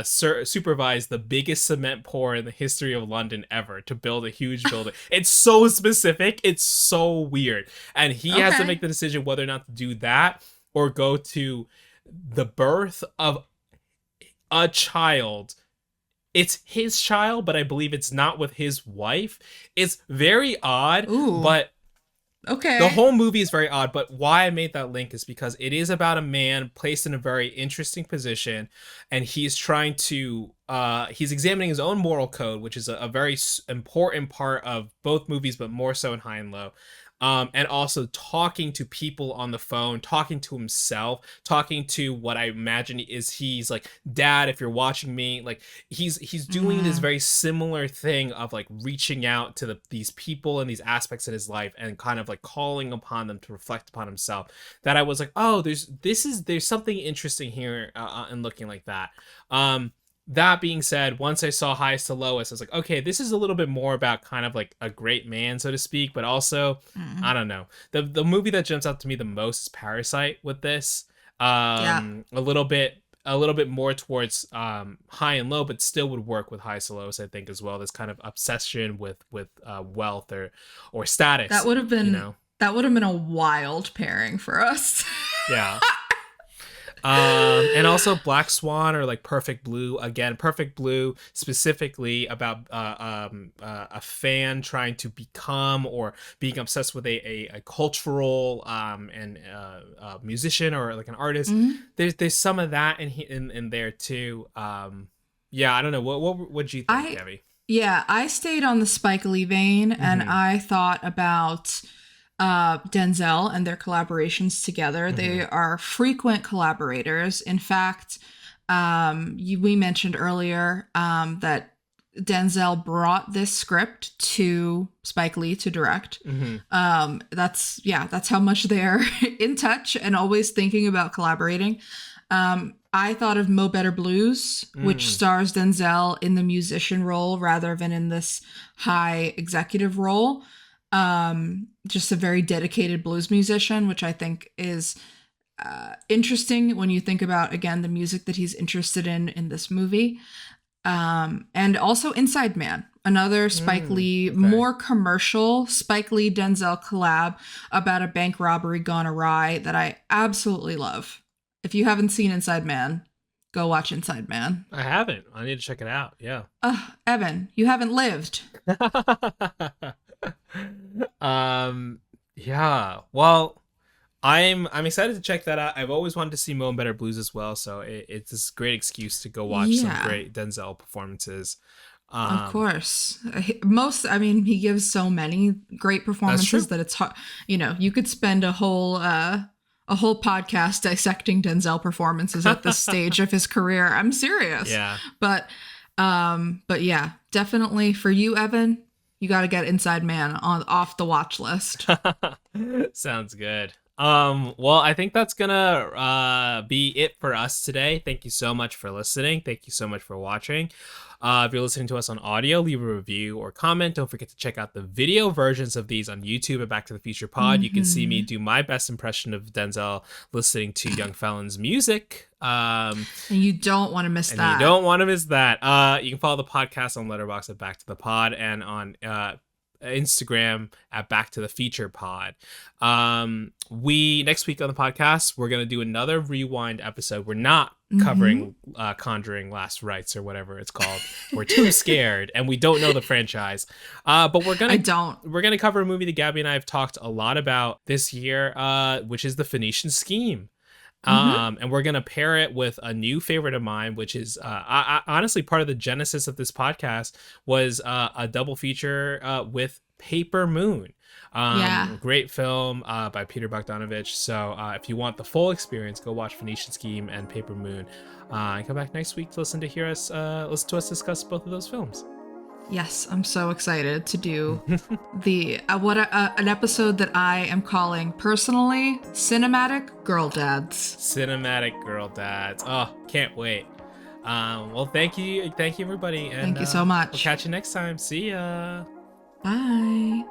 supervise the biggest cement pour in the history of London ever to build a huge building. It's so specific. It's so weird, and he has to make Okay. the decision whether or not to do that or go to the birth of a child. It's his child, but I believe it's not with his wife. It's very odd, Ooh. but the Okay. whole movie is very odd. But why I made that link is because it is about a man placed in a very interesting position, and he's trying to he's examining his own moral code, which is a very important part of both movies, but more so in High and Low. And also talking to people on the phone, talking to himself, talking to what I imagine is he's like, Dad, if you're watching me, like he's doing this Mm. very similar thing of like reaching out to these people and these aspects in his life and kind of like calling upon them to reflect upon himself. That I was like, oh, there's something interesting here in looking like that. That being said, once I saw Highest to Lowest, I was like, okay, this is a little bit more about kind of like a great man, so to speak, but also, I Mm. don't know. The movie that jumps out to me the most is Parasite with this. Yeah. A little bit more towards high and low, but still would work with Highest to Lowest, I think, as well. This kind of obsession with wealth or That status, would have you been know. that would have been a wild pairing for us. Yeah. And also Black Swan or like Perfect Blue. Again, Perfect Blue specifically about a fan trying to become or being obsessed with a cultural and musician or like an artist. Mhm. There's some of that in there too. Yeah, I don't know. What would you think, I Gabby? Yeah, I stayed on the Spike Lee vein and Mm-hmm. I thought about Denzel and their collaborations together. Mm-hmm. They are frequent collaborators. In fact, we mentioned earlier that Denzel brought this script to Spike Lee to direct. Mm-hmm. That's how much they're in touch and always thinking about collaborating. I thought of Mo Better Blues, which Mm. stars Denzel in the musician role rather than in this high executive role. Just a very dedicated blues musician, which I think is interesting when you think about, again, the music that he's interested in this movie. And also Inside Man, another Spike Lee, Okay. more commercial Spike Lee Denzel collab about a bank robbery gone awry that I absolutely love. If you haven't seen Inside Man, go watch Inside Man. I haven't. I need to check it out. Yeah. Evan, you haven't lived. um yeah, well, I'm excited to check that out. I've always wanted to see Mo and Better Blues as well, so it's this great excuse to go watch some Yeah, great Denzel performances. of um course. He gives so many great that's performances true. that it's hard. You could spend a whole podcast dissecting Denzel performances at this stage of his career. I'm serious. Yeah. But yeah, definitely for you, Evan, you got to get Inside Man on off the watch list. Sounds good. Well, I think that's gonna be it for us today. Thank you so much for listening. Thank you so much for watching. If you're listening to us on audio, leave a review or comment. Don't forget to check out the video versions of these on YouTube at Back to the Future Pod. You can see me do my best impression of Denzel listening to Young Felon's music. And you don't want to miss that. You don't want to miss that. You can follow the podcast on Letterboxd at Back to the Pod and on Instagram at Back to the Feature Pod. We next week on the podcast, we're gonna do another rewind episode. We're not covering Conjuring Last Rites or whatever it's called. We're too scared and we don't know the franchise. But we're gonna cover a movie that Gabby and I have talked a lot about this year, which is The Phoenician Scheme. And we're gonna pair it with a new favorite of mine, which is I honestly part of the genesis of this podcast was a double feature with Paper Moon. Great film by Peter Bogdanovich. So if you want the full experience, go watch Phoenician Scheme and Paper Moon, and come back next week to listen to us discuss both of those films. Yes, I'm so excited to do an episode that I am calling personally Cinematic Girl Dads. Cinematic Girl Dads. Oh, can't wait. Well, thank you everybody, and thank you so much. We'll catch you next time. See ya. Bye.